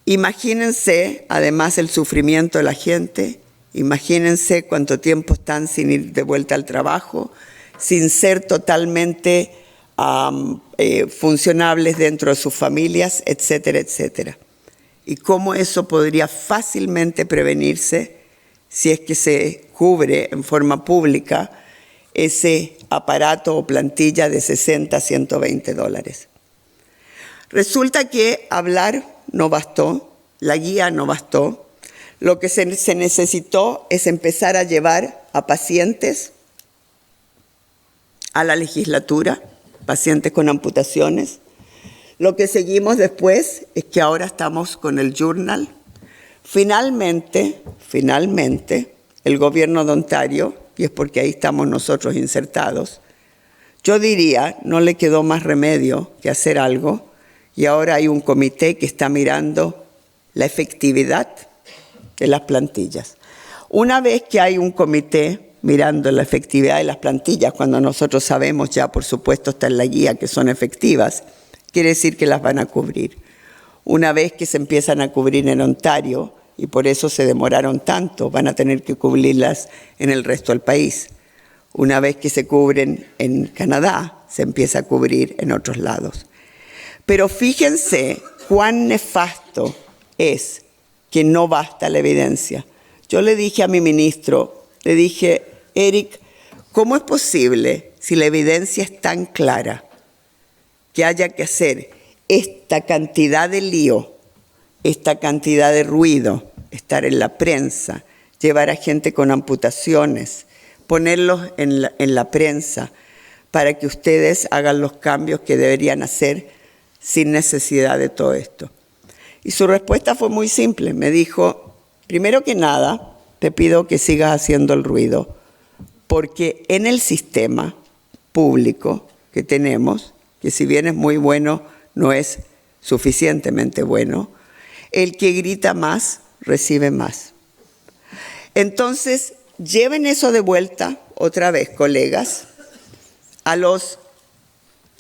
Imagínense, además, el sufrimiento de la gente. Imagínense cuánto tiempo están sin ir de vuelta al trabajo, sin ser totalmente funcionables dentro de sus familias, etcétera, etcétera. Y cómo eso podría fácilmente prevenirse si es que se cubre en forma pública ese aparato o plantilla de 60 a 120 dólares. Resulta que hablar no bastó, la guía no bastó. Lo que se necesitó es empezar a llevar a pacientes a la legislatura, pacientes con amputaciones. Lo que seguimos después es que ahora estamos con el Journal. Finalmente, el gobierno de Ontario, y es porque ahí estamos nosotros insertados, yo diría, no le quedó más remedio que hacer algo, y ahora hay un comité que está mirando la efectividad de las plantillas. Una vez que hay un comité mirando la efectividad de las plantillas, cuando nosotros sabemos ya, por supuesto, está en la guía que son efectivas, quiere decir que las van a cubrir. Una vez que se empiezan a cubrir en Ontario, y por eso se demoraron tanto, van a tener que cubrirlas en el resto del país. Una vez que se cubren en Canadá, se empieza a cubrir en otros lados. Pero fíjense cuán nefasto es que no basta la evidencia. Yo le dije a mi ministro, le dije, Eric, ¿cómo es posible, si la evidencia es tan clara, que haya que hacer esta cantidad de lío, esta cantidad de ruido, estar en la prensa, llevar a gente con amputaciones, ponerlos en la prensa para que ustedes hagan los cambios que deberían hacer sin necesidad de todo esto? Y su respuesta fue muy simple. Me dijo, primero que nada, te pido que sigas haciendo el ruido, porque en el sistema público que tenemos, que si bien es muy bueno, no es suficientemente bueno, el que grita más, recibe más. Entonces, lleven eso de vuelta, otra vez, colegas, a los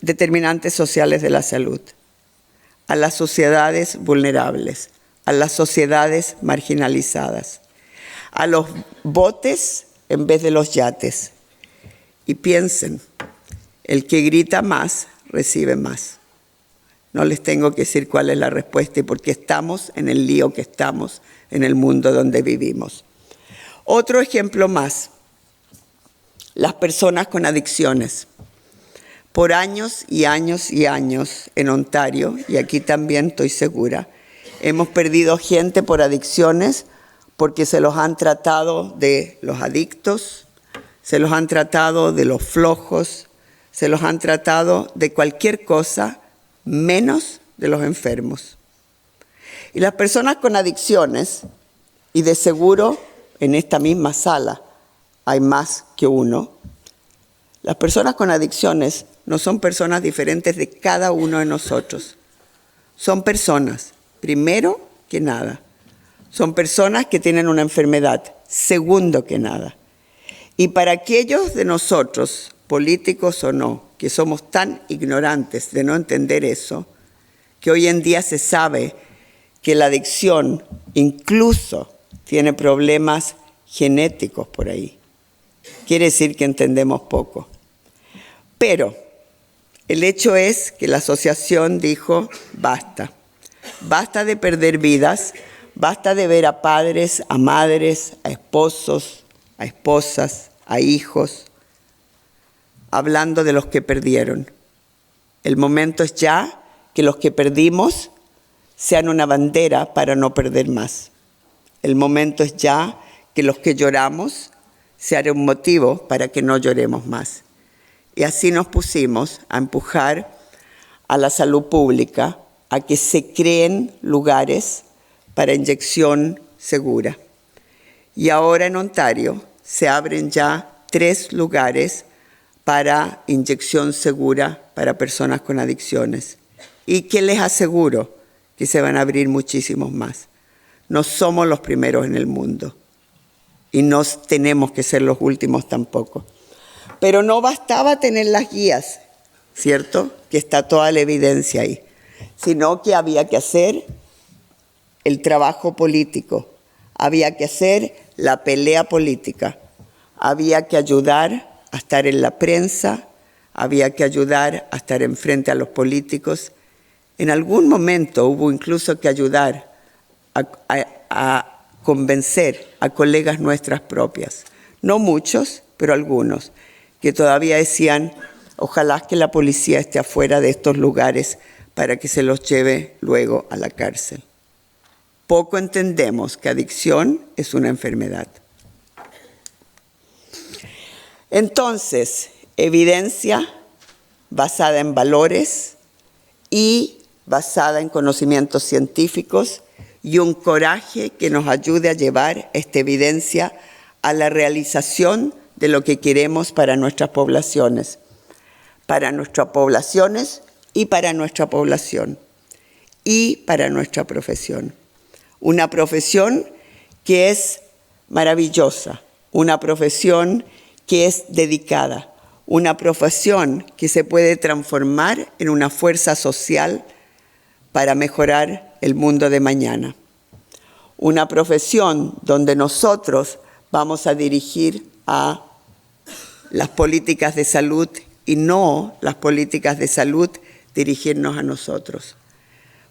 determinantes sociales de la salud, a las sociedades vulnerables, a las sociedades marginalizadas, a los botes en vez de los yates. Y piensen, el que grita más, recibe más. No les tengo que decir cuál es la respuesta y por qué estamos en el lío que estamos en el mundo donde vivimos. Otro ejemplo más, las personas con adicciones. Por años y años y años en Ontario, y aquí también estoy segura, hemos perdido gente por adicciones porque se los han tratado de los adictos, se los han tratado de los flojos, se los han tratado de cualquier cosa menos de los enfermos. Y las personas con adicciones, y de seguro en esta misma sala hay más que uno, las personas con adicciones no son personas diferentes de cada uno de nosotros. Son personas, primero que nada, son personas que tienen una enfermedad, segundo que nada. Y para aquellos de nosotros, políticos o no, que somos tan ignorantes de no entender eso, que hoy en día se sabe que la adicción incluso tiene problemas genéticos por ahí. Quiere decir que entendemos poco. Pero el hecho es que la asociación dijo, basta. Basta de perder vidas, basta de ver a padres, a madres, a esposos, a esposas, a hijos, hablando de los que perdieron. El momento es ya que los que perdimos sean una bandera para no perder más. El momento es ya que los que lloramos sean un motivo para que no lloremos más. Y así nos pusimos a empujar a la salud pública a que se creen lugares para inyección segura. Y ahora en Ontario se abren ya 3 lugares para inyección segura para personas con adicciones. Y que les aseguro que se van a abrir muchísimos más. No somos los primeros en el mundo y no tenemos que ser los últimos tampoco. Pero no bastaba tener las guías, ¿cierto? Que está toda la evidencia ahí, sino que había que hacer el trabajo político, había que hacer la pelea política, había que ayudar a estar en la prensa, había que ayudar a estar enfrente a los políticos. En algún momento hubo incluso que ayudar a convencer a colegas nuestras propias, no muchos, pero algunos, que todavía decían, ojalá que la policía esté afuera de estos lugares para que se los lleve luego a la cárcel. Poco entendemos que adicción es una enfermedad. Entonces, evidencia basada en valores y basada en conocimientos científicos y un coraje que nos ayude a llevar esta evidencia a la realización de lo que queremos para nuestras poblaciones y para nuestra población y para nuestra profesión. Una profesión que es maravillosa, una profesión que es dedicada, una profesión que se puede transformar en una fuerza social para mejorar el mundo de mañana. Una profesión donde nosotros vamos a dirigir a las políticas de salud y no las políticas de salud dirigirnos a nosotros.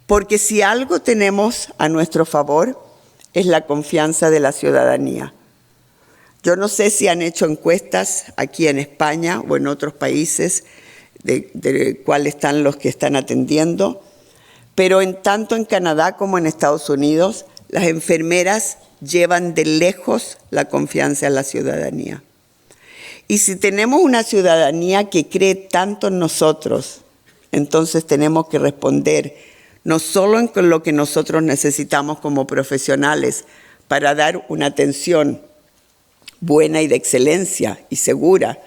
Porque si algo tenemos a nuestro favor es la confianza de la ciudadanía. Yo no sé si han hecho encuestas aquí en España o en otros países de cuáles están los que están atendiendo, pero tanto en Canadá como en Estados Unidos, las enfermeras llevan de lejos la confianza en la ciudadanía. Y si tenemos una ciudadanía que cree tanto en nosotros, entonces tenemos que responder no solo en lo que nosotros necesitamos como profesionales para dar una atención buena y de excelencia y segura,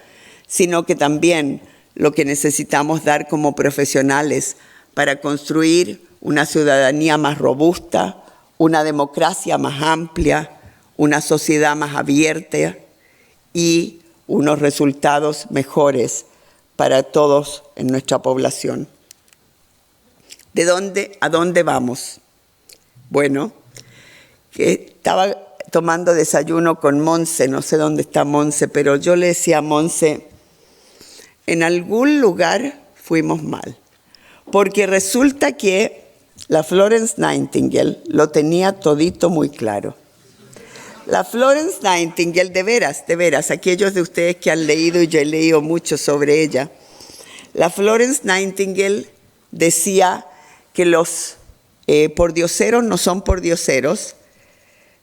sino que también lo que necesitamos dar como profesionales para construir una ciudadanía más robusta, una democracia más amplia, una sociedad más abierta y unos resultados mejores para todos en nuestra población. ¿A dónde vamos? Bueno, que estaba tomando desayuno con Monse, no sé dónde está Monse, pero yo le decía a Monse, en algún lugar fuimos mal, porque resulta que la Florence Nightingale lo tenía todito muy claro. La Florence Nightingale, de veras, aquellos de ustedes que han leído, y yo he leído mucho sobre ella, la Florence Nightingale decía que los pordioseros no son pordioseros,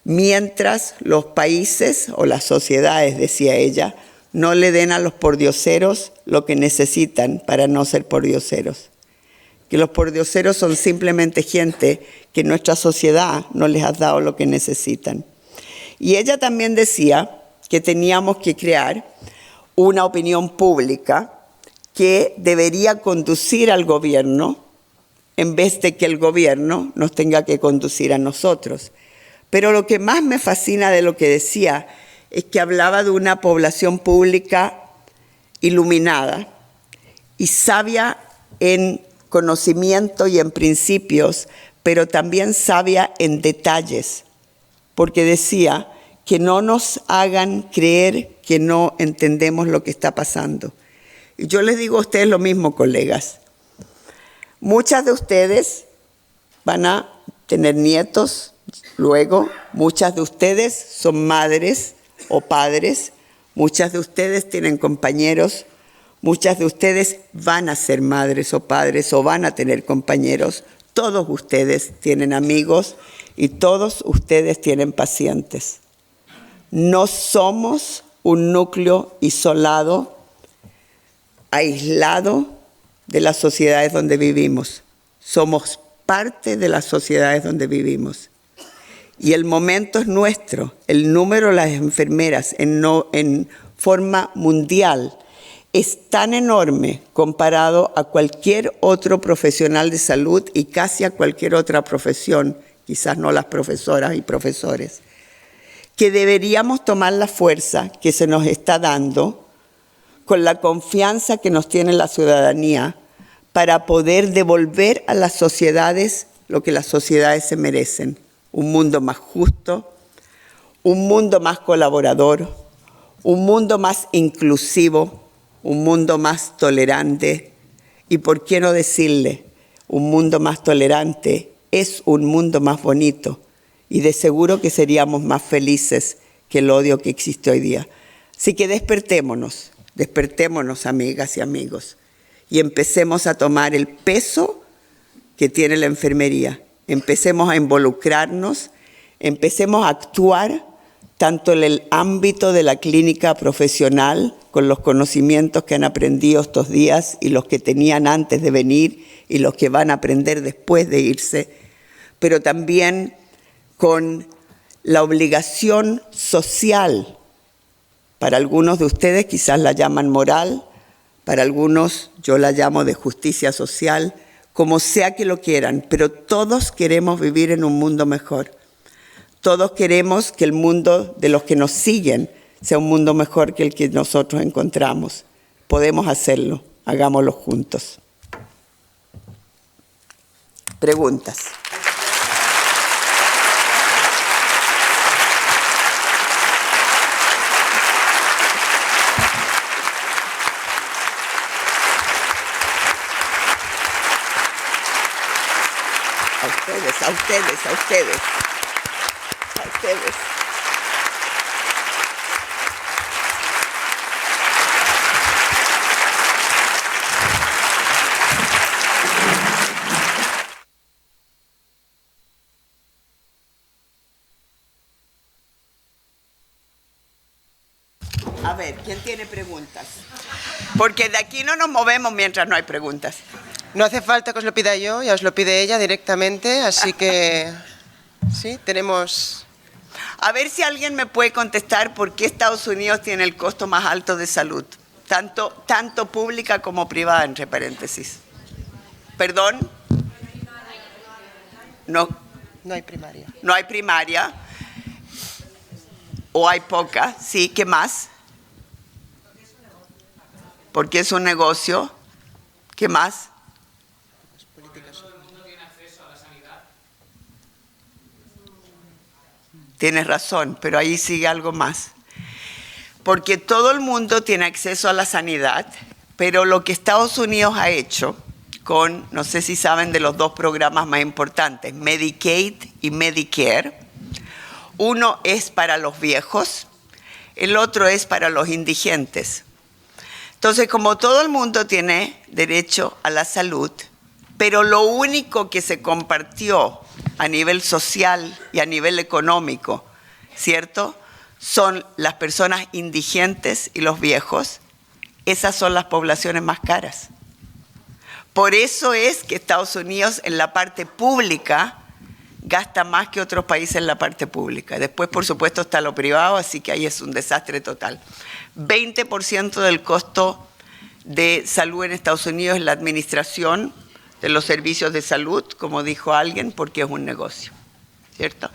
mientras los países o las sociedades, decía ella, no le den a los pordioseros lo que necesitan para no ser pordioseros. Que los pordioseros son simplemente gente que nuestra sociedad no les ha dado lo que necesitan. Y ella también decía que teníamos que crear una opinión pública que debería conducir al gobierno en vez de que el gobierno nos tenga que conducir a nosotros. Pero lo que más me fascina de lo que decía es que hablaba de una población pública iluminada y sabia en conocimiento y en principios, pero también sabia en detalles, porque decía que no nos hagan creer que no entendemos lo que está pasando. Y yo les digo a ustedes lo mismo, colegas. Muchas de ustedes van a tener nietos luego, muchas de ustedes son madres o padres, muchas de ustedes tienen compañeros, muchas de ustedes van a ser madres o padres o van a tener compañeros, todos ustedes tienen amigos y todos ustedes tienen pacientes. No somos un núcleo isolado, aislado de las sociedades donde vivimos. Somos parte de las sociedades donde vivimos. Y el momento es nuestro. El número de las enfermeras en forma mundial es tan enorme comparado a cualquier otro profesional de salud y casi a cualquier otra profesión, quizás no las profesoras y profesores, que deberíamos tomar la fuerza que se nos está dando con la confianza que nos tiene la ciudadanía para poder devolver a las sociedades lo que las sociedades se merecen. Un mundo más justo, un mundo más colaborador, un mundo más inclusivo, un mundo más tolerante y, ¿por qué no decirle? Un mundo más tolerante es un mundo más bonito y de seguro que seríamos más felices que el odio que existe hoy día. Así que despertémonos Despertémonos, amigas y amigos, y empecemos a tomar el peso que tiene la enfermería. Empecemos a involucrarnos, empecemos a actuar tanto en el ámbito de la clínica profesional, con los conocimientos que han aprendido estos días y los que tenían antes de venir y los que van a aprender después de irse, pero también con la obligación social. Para algunos de ustedes quizás la llaman moral, para algunos yo la llamo de justicia social, como sea que lo quieran, pero todos queremos vivir en un mundo mejor. Todos queremos que el mundo de los que nos siguen sea un mundo mejor que el que nosotros encontramos. Podemos hacerlo, hagámoslo juntos. Preguntas. A ustedes. A ver, ¿quién tiene preguntas? Porque de aquí no nos movemos mientras no hay preguntas. No hace falta que os lo pida yo, ya os lo pide ella directamente, así que sí, tenemos... A ver si alguien me puede contestar por qué Estados Unidos tiene el costo más alto de salud, tanto pública como privada, entre paréntesis. ¿Perdón? No hay primaria. No hay primaria. O hay poca, sí, ¿qué más? Porque es un negocio. ¿Qué más? Tienes razón, pero ahí sigue algo más. Porque todo el mundo tiene acceso a la sanidad, pero lo que Estados Unidos ha hecho con, no sé si saben de los dos programas más importantes, Medicaid y Medicare. Uno es para los viejos, el otro es para los indigentes. Entonces, como todo el mundo tiene derecho a la salud, pero lo único que se compartió a nivel social y a nivel económico, ¿cierto?, son las personas indigentes y los viejos. Esas son las poblaciones más caras. Por eso es que Estados Unidos en la parte pública gasta más que otros países en la parte pública. Después, por supuesto, está lo privado, así que ahí es un desastre total. 20% del costo de salud en Estados Unidos es la administración de los servicios de salud, como dijo alguien, porque es un negocio, ¿cierto?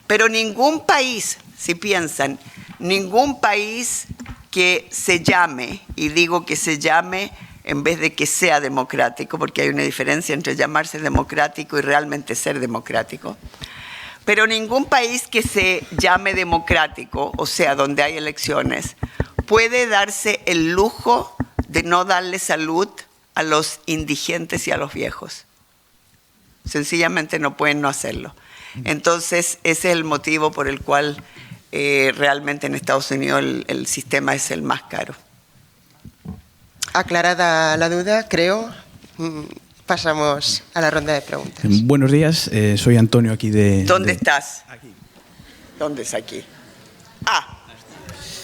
Pero ningún país, si piensan, ningún país que se llame, y digo que se llame en vez de que sea democrático, porque hay una diferencia entre llamarse democrático y realmente ser democrático, pero ningún país que se llame democrático, o sea, donde hay elecciones, puede darse el lujo de no darle salud a los indigentes y a los viejos. Sencillamente no pueden no hacerlo. Entonces, ese es el motivo por el cual realmente en Estados Unidos el sistema es el más caro. Aclarada la duda, creo, pasamos a la ronda de preguntas. Buenos días, soy Antonio aquí de... ¿Dónde estás? Aquí. ¿Dónde es aquí? Ah,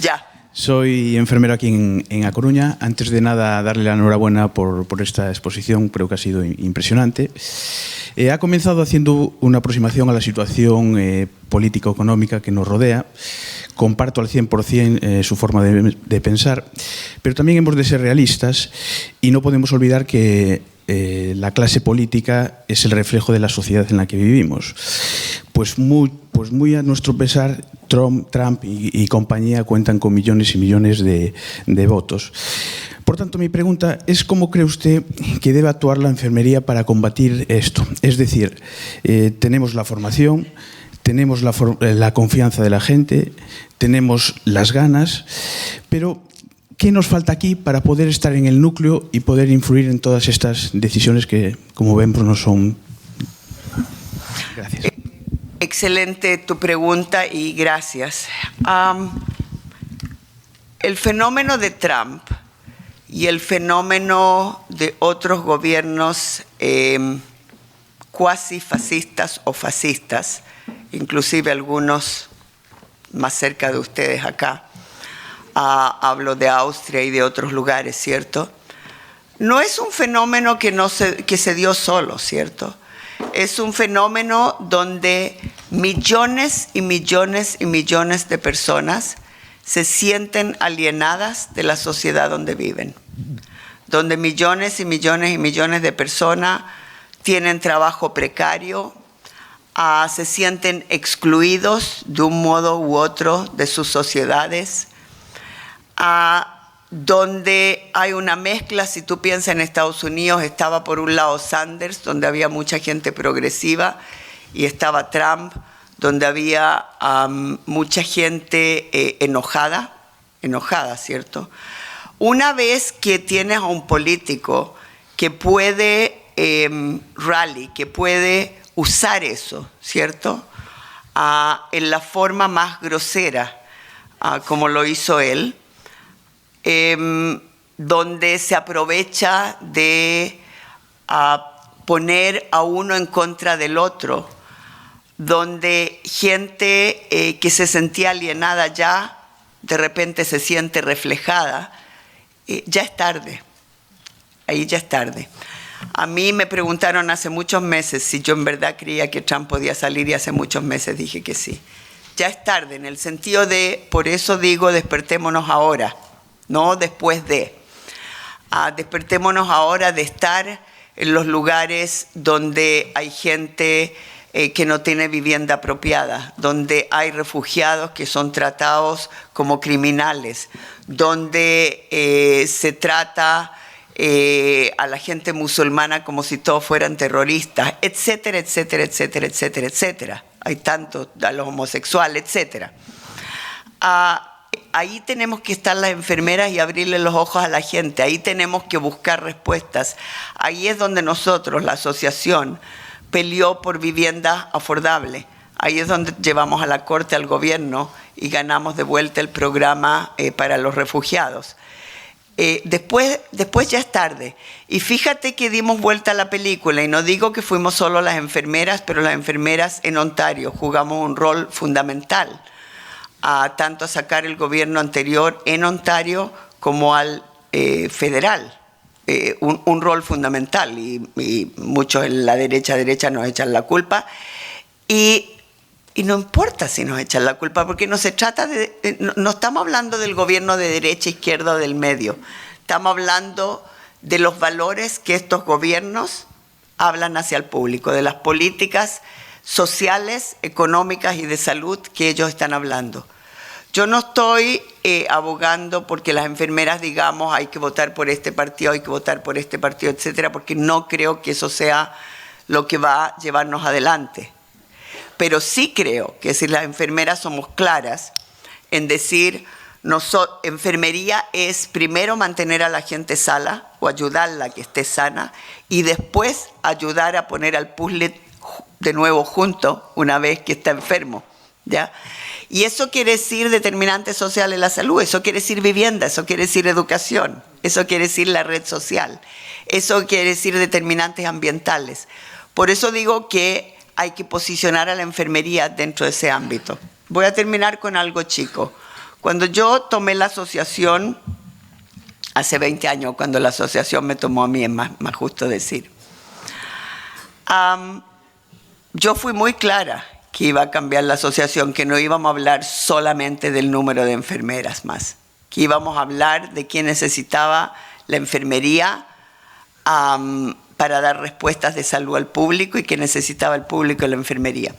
ya. Soy enfermero aquí en A Coruña. Antes de nada, darle la enhorabuena por esta exposición, creo que ha sido impresionante. Ha comenzado haciendo una aproximación a la situación político-económica que nos rodea. Comparto al 100% su forma de pensar, pero también hemos de ser realistas y no podemos olvidar que la clase política es el reflejo de la sociedad en la que vivimos. Pues muy a nuestro pesar, Trump y compañía cuentan con millones y millones de votos. Por tanto, mi pregunta es ¿cómo cree usted que debe actuar la enfermería para combatir esto? Es decir, tenemos la formación, tenemos la confianza de la gente, tenemos las ganas, pero ¿qué nos falta aquí para poder estar en el núcleo y poder influir en todas estas decisiones que, como vemos, no son... Gracias. Excelente tu pregunta y gracias. El fenómeno de Trump y el fenómeno de otros gobiernos cuasi fascistas o fascistas, inclusive algunos más cerca de ustedes acá, hablo de Austria y de otros lugares, ¿cierto? No es un fenómeno que se dio solo, ¿cierto? Es un fenómeno donde millones y millones y millones de personas se sienten alienadas de la sociedad donde viven, donde millones y millones y millones de personas tienen trabajo precario, se sienten excluidos de un modo u otro de sus sociedades, donde hay una mezcla. Si tú piensas en Estados Unidos, estaba por un lado Sanders, donde había mucha gente progresiva, y estaba Trump, donde había mucha gente enojada, ¿cierto? Una vez que tienes a un político que puede que puede usar eso, ¿cierto? En la forma más grosera, como lo hizo él, donde se aprovecha de poner a uno en contra del otro, donde gente que se sentía alienada ya de repente se siente reflejada, ya es tarde, ahí ya es tarde. A mí me preguntaron hace muchos meses si yo en verdad creía que Trump podía salir, y hace muchos meses dije que sí. Ya es tarde, en el sentido de, por eso digo, despertémonos ahora, no después de. Despertémonos ahora de estar en los lugares donde hay gente que no tiene vivienda apropiada, donde hay refugiados que son tratados como criminales, donde se trata a la gente musulmana como si todos fueran terroristas, etcétera, etcétera, etcétera, etcétera, etcétera. Hay tanto a los homosexuales, etcétera. Ahí tenemos que estar las enfermeras y abrirle los ojos a la gente. Ahí tenemos que buscar respuestas. Ahí es donde nosotros, la asociación, peleó por vivienda afordable. Ahí es donde llevamos a la corte al gobierno y ganamos de vuelta el programa para los refugiados. Después ya es tarde. Y fíjate que dimos vuelta a la película, y no digo que fuimos solo las enfermeras, pero las enfermeras en Ontario jugamos un rol fundamental, tanto a sacar el gobierno anterior en Ontario como al federal. Un rol fundamental, y muchos en la derecha nos echan la culpa, y no importa si nos echan la culpa, porque no se trata no estamos hablando del gobierno de derecha, izquierda o del medio. Estamos hablando de los valores que estos gobiernos hablan hacia el público, de las políticas sociales, económicas y de salud que ellos están hablando. Yo no estoy abogando porque las enfermeras digamos hay que votar por este partido, hay que votar por este partido, etcétera, porque no creo que eso sea lo que va a llevarnos adelante. Pero sí creo que si las enfermeras somos claras en decir, enfermería es primero mantener a la gente sana o ayudarla a que esté sana, y después ayudar a poner al puzzle de nuevo junto una vez que está enfermo, ¿ya? Y eso quiere decir determinantes sociales en la salud, eso quiere decir vivienda, eso quiere decir educación, eso quiere decir la red social, eso quiere decir determinantes ambientales. Por eso digo que hay que posicionar a la enfermería dentro de ese ámbito. Voy a terminar con algo chico. Cuando yo tomé la asociación, hace 20 años, cuando la asociación me tomó a mí, es más justo decir, yo fui muy clara que iba a cambiar la asociación, que no íbamos a hablar solamente del número de enfermeras más, que íbamos a hablar de quién necesitaba la enfermería para dar respuestas de salud al público y que necesitaba el público la enfermería.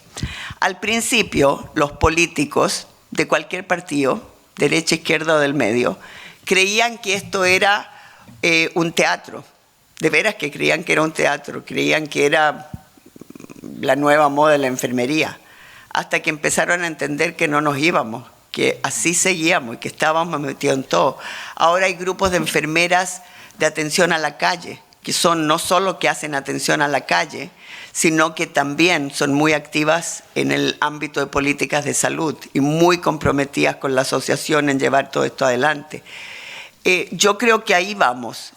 Al principio, los políticos de cualquier partido, derecha, izquierda o del medio, creían que esto era un teatro. De veras que creían que era un teatro, creían que era la nueva moda de la enfermería, hasta que empezaron a entender que no nos íbamos, que así seguíamos y que estábamos metidos en todo. Ahora hay grupos de enfermeras de atención a la calle que son no solo que hacen atención a la calle, sino que también son muy activas en el ámbito de políticas de salud y muy comprometidas con la asociación en llevar todo esto adelante. Yo creo que ahí vamos.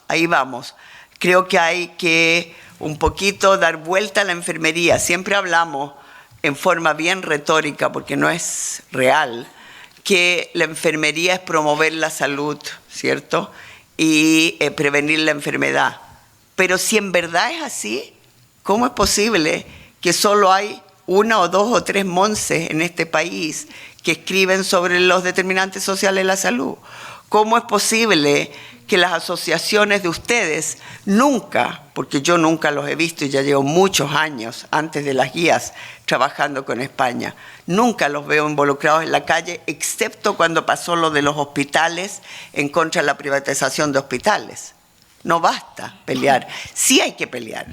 Creo que hay que un poquito dar vuelta a la enfermería. Siempre hablamos en forma bien retórica, porque no es real, que la enfermería es promover la salud, ¿cierto? Y prevenir la enfermedad. Pero si en verdad es así, ¿cómo es posible que solo hay 1 o 2 o 3 monses en este país que escriben sobre los determinantes sociales de la salud? ¿Cómo es posible que las asociaciones de ustedes nunca, porque yo nunca los he visto y ya llevo muchos años antes de las guías trabajando con España, nunca los veo involucrados en la calle, excepto cuando pasó lo de los hospitales en contra de la privatización de hospitales? No basta pelear, sí hay que pelear,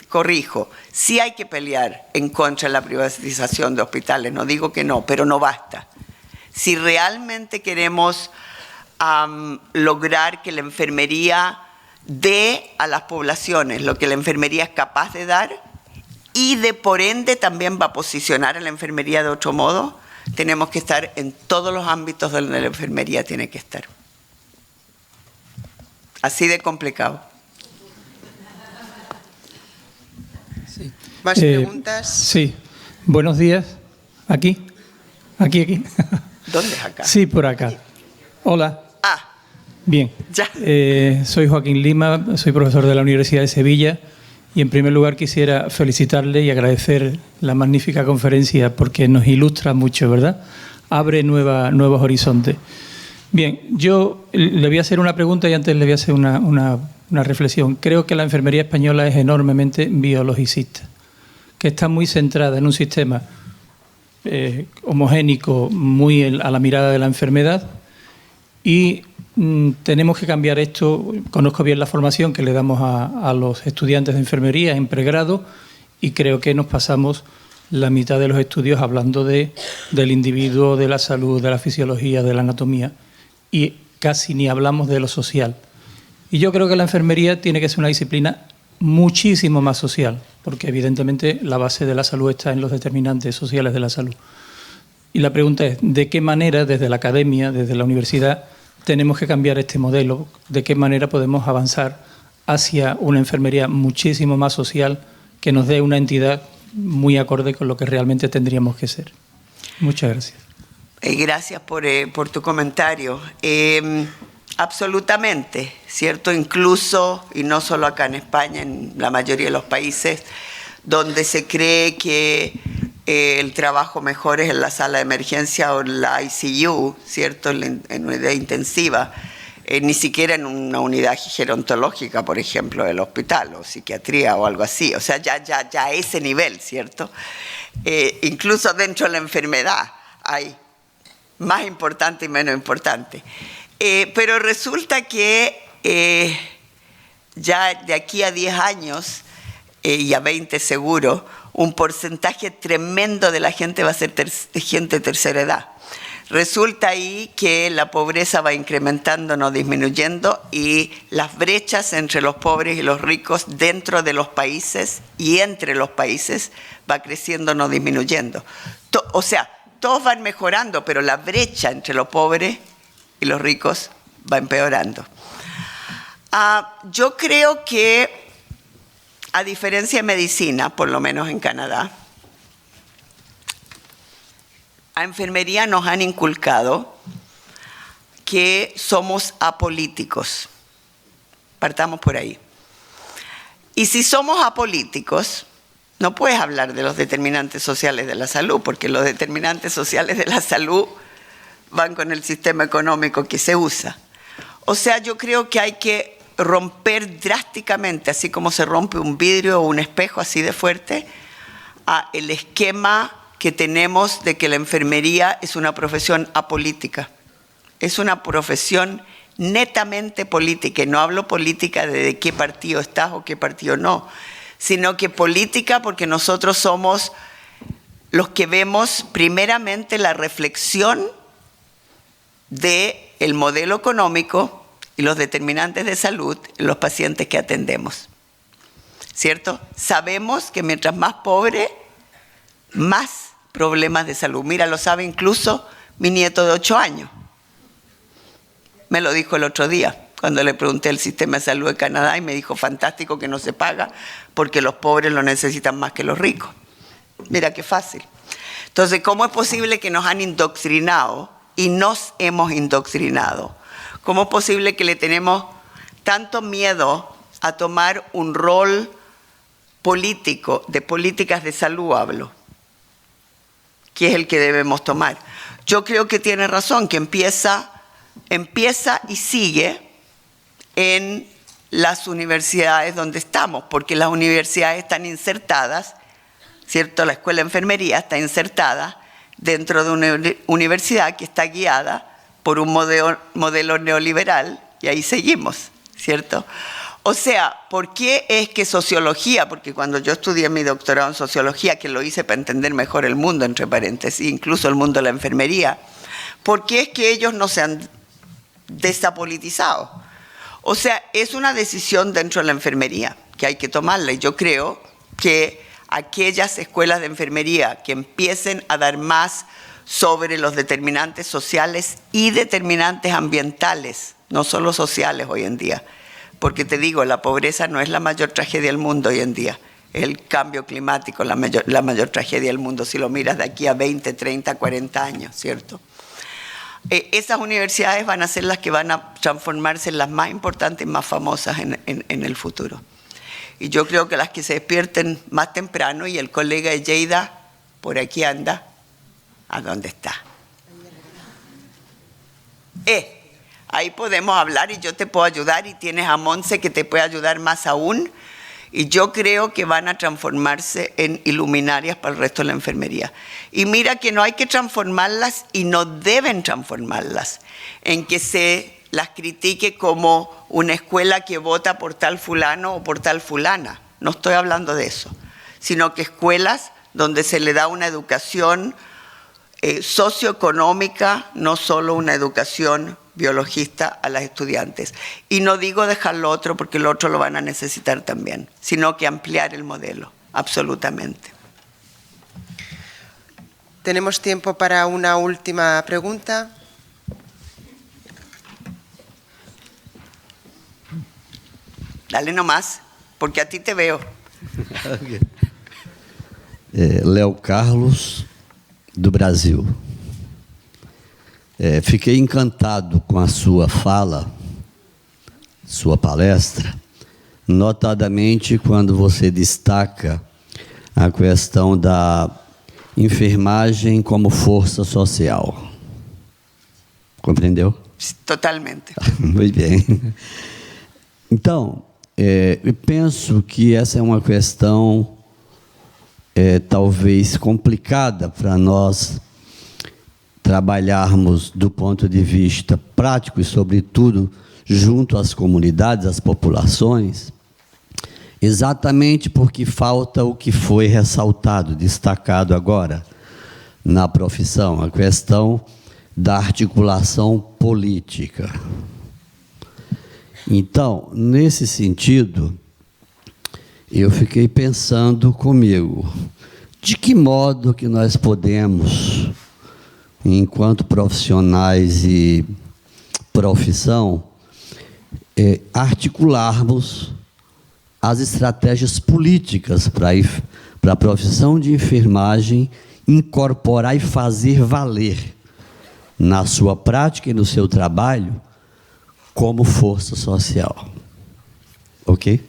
corrijo, sí hay que pelear en contra de la privatización de hospitales, no digo que no, pero no basta. Si realmente queremos lograr que la enfermería dé a las poblaciones lo que la enfermería es capaz de dar y por ende también va a posicionar a la enfermería de otro modo, tenemos que estar en todos los ámbitos donde la enfermería tiene que estar. Así de complicado. Sí. ¿Más preguntas? Sí. Buenos días. ¿Aquí? ¿Aquí? ¿Dónde es acá? Sí, por acá. Hola. Ah. Bien. Ya. Soy Joaquín Lima, soy profesor de la Universidad de Sevilla y en primer lugar quisiera felicitarle y agradecer la magnífica conferencia porque nos ilustra mucho, ¿verdad? Abre nuevos horizontes. Bien, yo le voy a hacer una pregunta y antes le voy a hacer una reflexión. Creo que la enfermería española es enormemente biologicista, que está muy centrada en un sistema homogénico, muy a la mirada de la enfermedad y tenemos que cambiar esto. Conozco bien la formación que le damos a los estudiantes de enfermería en pregrado y creo que nos pasamos la mitad de los estudios hablando del individuo, de la salud, de la fisiología, de la anatomía. Y casi ni hablamos de lo social. Y yo creo que la enfermería tiene que ser una disciplina muchísimo más social, porque evidentemente la base de la salud está en los determinantes sociales de la salud. Y la pregunta es, ¿de qué manera desde la academia, desde la universidad, tenemos que cambiar este modelo? ¿De qué manera podemos avanzar hacia una enfermería muchísimo más social que nos dé una entidad muy acorde con lo que realmente tendríamos que ser? Muchas gracias. Gracias por tu comentario. Absolutamente, ¿cierto? Incluso, y no solo acá en España, en la mayoría de los países, donde se cree que el trabajo mejor es en la sala de emergencia o en la ICU, ¿cierto? En unidad intensiva, ni siquiera en una unidad gerontológica, por ejemplo, del hospital, o psiquiatría o algo así. O sea, ya a ese nivel, ¿cierto? Incluso dentro de la enfermedad hay más importante y menos importante. Pero resulta que ya de aquí a 10 años y a 20 seguro, un porcentaje tremendo de la gente va a ser gente de tercera edad. Resulta ahí que la pobreza va incrementando, no disminuyendo, y las brechas entre los pobres y los ricos dentro de los países y entre los países va creciendo, no disminuyendo. O sea, todos van mejorando, pero la brecha entre los pobres y los ricos va empeorando. Yo creo que, a diferencia de medicina, por lo menos en Canadá, a enfermería nos han inculcado que somos apolíticos. Partamos por ahí. Y si somos apolíticos, no puedes hablar de los determinantes sociales de la salud, porque los determinantes sociales de la salud van con el sistema económico que se usa. O sea, yo creo que hay que romper drásticamente, así como se rompe un vidrio o un espejo así de fuerte, el esquema que tenemos de que la enfermería es una profesión apolítica. Es una profesión netamente política, y no hablo política de qué partido estás o qué partido no, sino que política porque nosotros somos los que vemos primeramente la reflexión del modelo económico y los determinantes de salud en los pacientes que atendemos. ¿Cierto? Sabemos que mientras más pobre, más problemas de salud. Mira, lo sabe incluso mi nieto de 8 años. Me lo dijo el otro día, cuando le pregunté el sistema de salud de Canadá, y me dijo, fantástico que no se paga, porque los pobres lo necesitan más que los ricos. Mira qué fácil. Entonces, ¿cómo es posible que nos han indoctrinado y nos hemos indoctrinado? ¿Cómo es posible que le tenemos tanto miedo a tomar un rol político, de políticas de salud hablo, que es el que debemos tomar? Yo creo que tiene razón, que empieza y sigue en las universidades donde estamos, porque las universidades están insertadas, ¿cierto? La escuela de enfermería está insertada dentro de una universidad que está guiada por un modelo neoliberal, y ahí seguimos, ¿cierto? O sea, ¿por qué es que sociología? Porque cuando yo estudié mi doctorado en sociología, que lo hice para entender mejor el mundo, entre paréntesis, incluso el mundo de la enfermería, ¿por qué es que ellos no se han desapolitizado? O sea, es una decisión dentro de la enfermería que hay que tomarla, y yo creo que aquellas escuelas de enfermería que empiecen a dar más sobre los determinantes sociales y determinantes ambientales, no solo sociales hoy en día, porque te digo, la pobreza no es la mayor tragedia del mundo hoy en día, es el cambio climático la mayor tragedia del mundo, si lo miras de aquí a 20, 30, 40 años, ¿cierto? Esas universidades van a ser las que van a transformarse en las más importantes y más famosas en el futuro. Y yo creo que las que se despierten más temprano, y el colega Lleida por aquí anda, ¿a dónde está? Ahí podemos hablar y yo te puedo ayudar, y tienes a Monse que te puede ayudar más aún, y yo creo que van a transformarse en iluminarias para el resto de la enfermería. Y mira que no hay que transformarlas, y no deben transformarlas en que se las critique como una escuela que vota por tal fulano o por tal fulana. No estoy hablando de eso, sino que escuelas donde se le da una educación socioeconómica, no solo una educación biologista a las estudiantes. Y no digo dejar lo otro, porque lo otro lo van a necesitar también, sino que ampliar el modelo, absolutamente. Tenemos tiempo para una última pregunta. Dale nomás, porque a ti te veo. Léo Carlos, do Brasil. Fiquei encantado com a sua fala, sua palestra, notadamente quando você destaca a questão da enfermagem como força social. Compreendeu? Totalmente. Muito bem. Então, eu penso que essa é uma questão talvez complicada para nós trabalharmos do ponto de vista prático e, sobretudo, junto às comunidades, às populações, exatamente porque falta o que foi ressaltado, destacado agora na profissão, a questão da articulação política. Então, nesse sentido, eu fiquei pensando comigo, de que modo que nós podemos, enquanto profissionais e profissão, articularmos as estratégias políticas para a profissão de enfermagem incorporar e fazer valer na sua prática e no seu trabalho como força social. ¿Ok?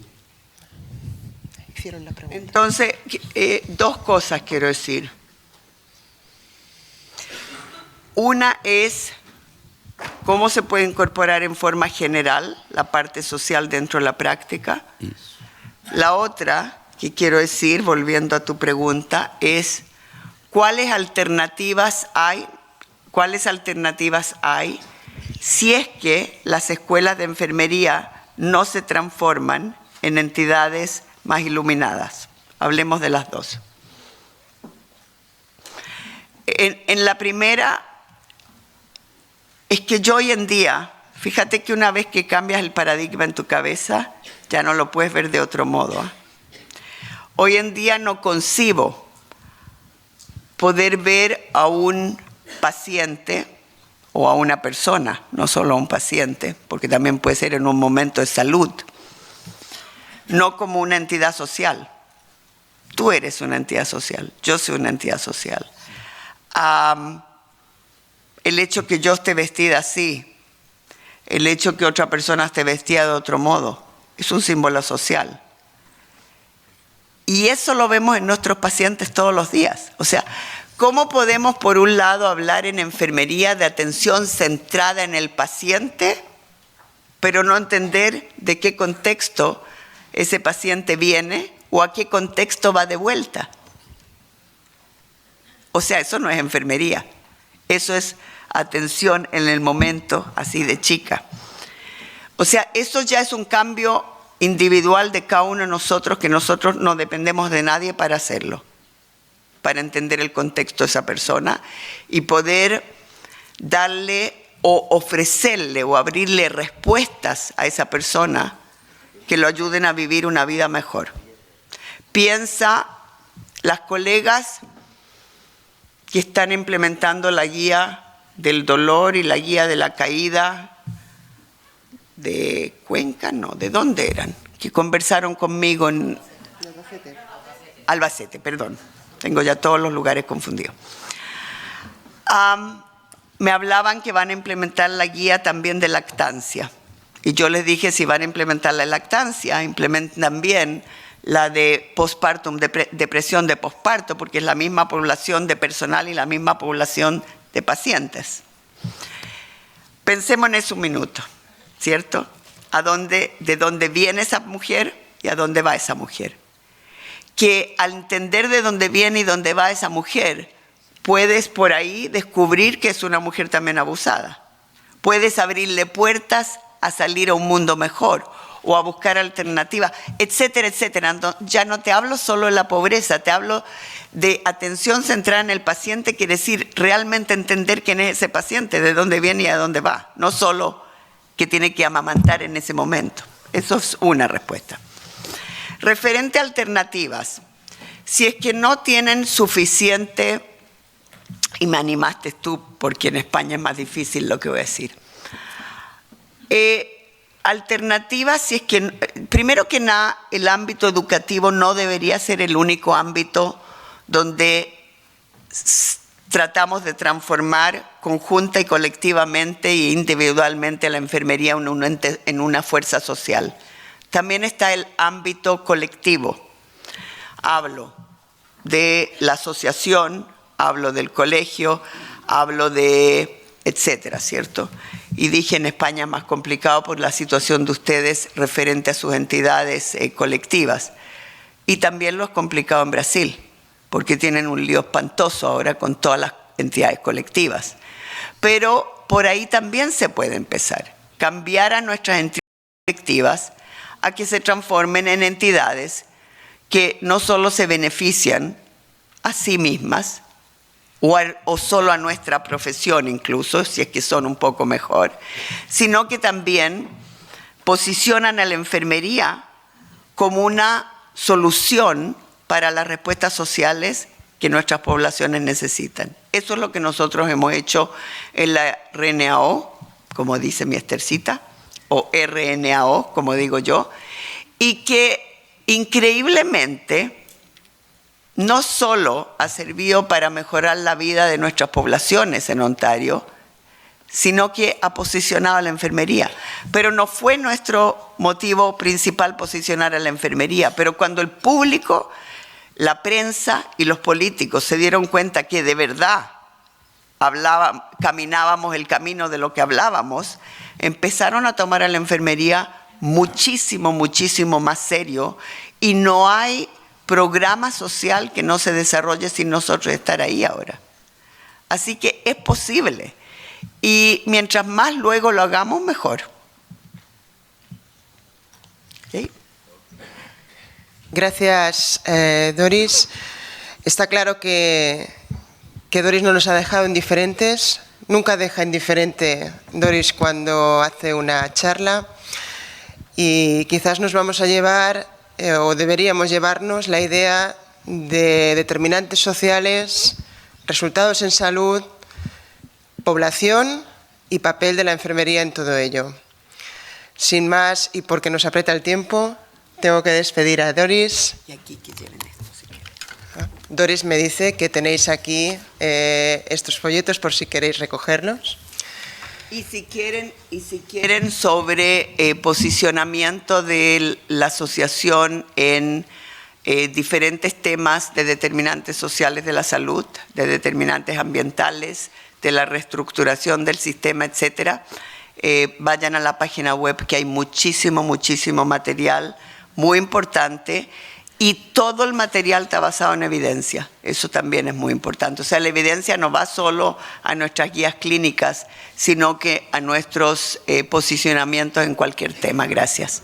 Entonces, dos cosas quiero decir. Una es cómo se puede incorporar en forma general la parte social dentro de la práctica. Eso. La otra que quiero decir, volviendo a tu pregunta, es ¿cuáles alternativas hay si es que las escuelas de enfermería no se transforman en entidades más iluminadas? Hablemos de las dos. En la primera, es que yo hoy en día, Fíjate que una vez que cambias el paradigma en tu cabeza, ya no lo puedes ver de otro modo. Hoy en día no concibo poder ver a un paciente o a una persona, no solo a un paciente, porque también puede ser en un momento de salud, no como una entidad social. Tú eres una entidad social, yo soy una entidad social. El hecho que yo esté vestida así, el hecho que otra persona esté vestida de otro modo, es un símbolo social. Y eso lo vemos en nuestros pacientes todos los días. O sea, ¿cómo podemos, por un lado, hablar en enfermería de atención centrada en el paciente, pero no entender de qué contexto ese paciente viene o a qué contexto va de vuelta? O sea, eso no es enfermería. Eso es atención en el momento, así de chica. O sea, eso ya es un cambio individual de cada uno de nosotros, que nosotros no dependemos de nadie para hacerlo, para entender el contexto de esa persona y poder darle o ofrecerle o abrirle respuestas a esa persona que lo ayuden a vivir una vida mejor. Piensa las colegas que están implementando la guía del dolor y la guía de la caída de Cuenca, no, ¿de dónde eran? Que conversaron conmigo en Albacete, perdón. Tengo ya todos los lugares confundidos. Me hablaban que van a implementar la guía también de lactancia. Y yo les dije, si van a implementar la lactancia, implementen también la de postpartum, depresión de posparto, porque es la misma población de personal y la misma población de pacientes. Pensemos en eso un minuto, ¿cierto? De dónde viene esa mujer y a dónde va esa mujer. Que al entender de dónde viene y dónde va esa mujer, puedes por ahí descubrir que es una mujer también abusada. Puedes abrirle puertas a salir a un mundo mejor o a buscar alternativas, etcétera, etcétera. Ya no te hablo solo de la pobreza, te hablo de atención centrada en el paciente, quiere decir realmente entender quién es ese paciente, de dónde viene y a dónde va, no solo que tiene que amamantar en ese momento. Eso es una respuesta. Referente a alternativas, si es que no tienen suficiente, y me animaste tú porque en España es más difícil lo que voy a decir, alternativas, si es que, primero que nada, el ámbito educativo no debería ser el único ámbito donde tratamos de transformar conjunta y colectivamente e individualmente la enfermería en una fuerza social. También está el ámbito colectivo. Hablo de la asociación, hablo del colegio, hablo de etcétera, ¿cierto? Y dije en España más complicado por la situación de ustedes referente a sus entidades colectivas. Y también lo es complicado en Brasil, porque tienen un lío espantoso ahora con todas las entidades colectivas. Pero por ahí también se puede empezar. Cambiar a nuestras entidades colectivas a que se transformen en entidades que no solo se benefician a sí mismas, o solo a nuestra profesión incluso, si es que son un poco mejor, sino que también posicionan a la enfermería como una solución para las respuestas sociales que nuestras poblaciones necesitan. Eso es lo que nosotros hemos hecho en la RNAO, como dice mi Estercita, o RNAO, como digo yo, y que increíblemente no solo ha servido para mejorar la vida de nuestras poblaciones en Ontario, sino que ha posicionado a la enfermería. Pero no fue nuestro motivo principal posicionar a la enfermería, pero cuando el público, la prensa y los políticos se dieron cuenta que de verdad caminábamos el camino de lo que hablábamos, empezaron a tomar a la enfermería muchísimo, muchísimo más serio, y no hay programa social que no se desarrolle sin nosotros estar ahí ahora. Así que es posible, y mientras más luego lo hagamos, mejor. ¿Sí? Gracias, Doris. Está claro que Doris no nos ha dejado indiferentes. Nunca deja indiferente Doris cuando hace una charla y quizás nos vamos a llevar, o deberíamos llevarnos, la idea de determinantes sociales, resultados en salud, población y papel de la enfermería en todo ello. Sin más, y porque nos aprieta el tiempo, tengo que despedir a Doris. Y aquí quieren esto, si quieren. Doris me dice que tenéis aquí estos folletos por si queréis recogerlos. Y si quieren sobre posicionamiento de la asociación en diferentes temas de determinantes sociales de la salud, de determinantes ambientales, de la reestructuración del sistema, etcétera, vayan a la página web, que hay muchísimo material muy importante, y todo el material está basado en evidencia. Eso también es muy importante. O sea, la evidencia no va solo a nuestras guías clínicas, sino que a nuestros posicionamientos en cualquier tema. Gracias.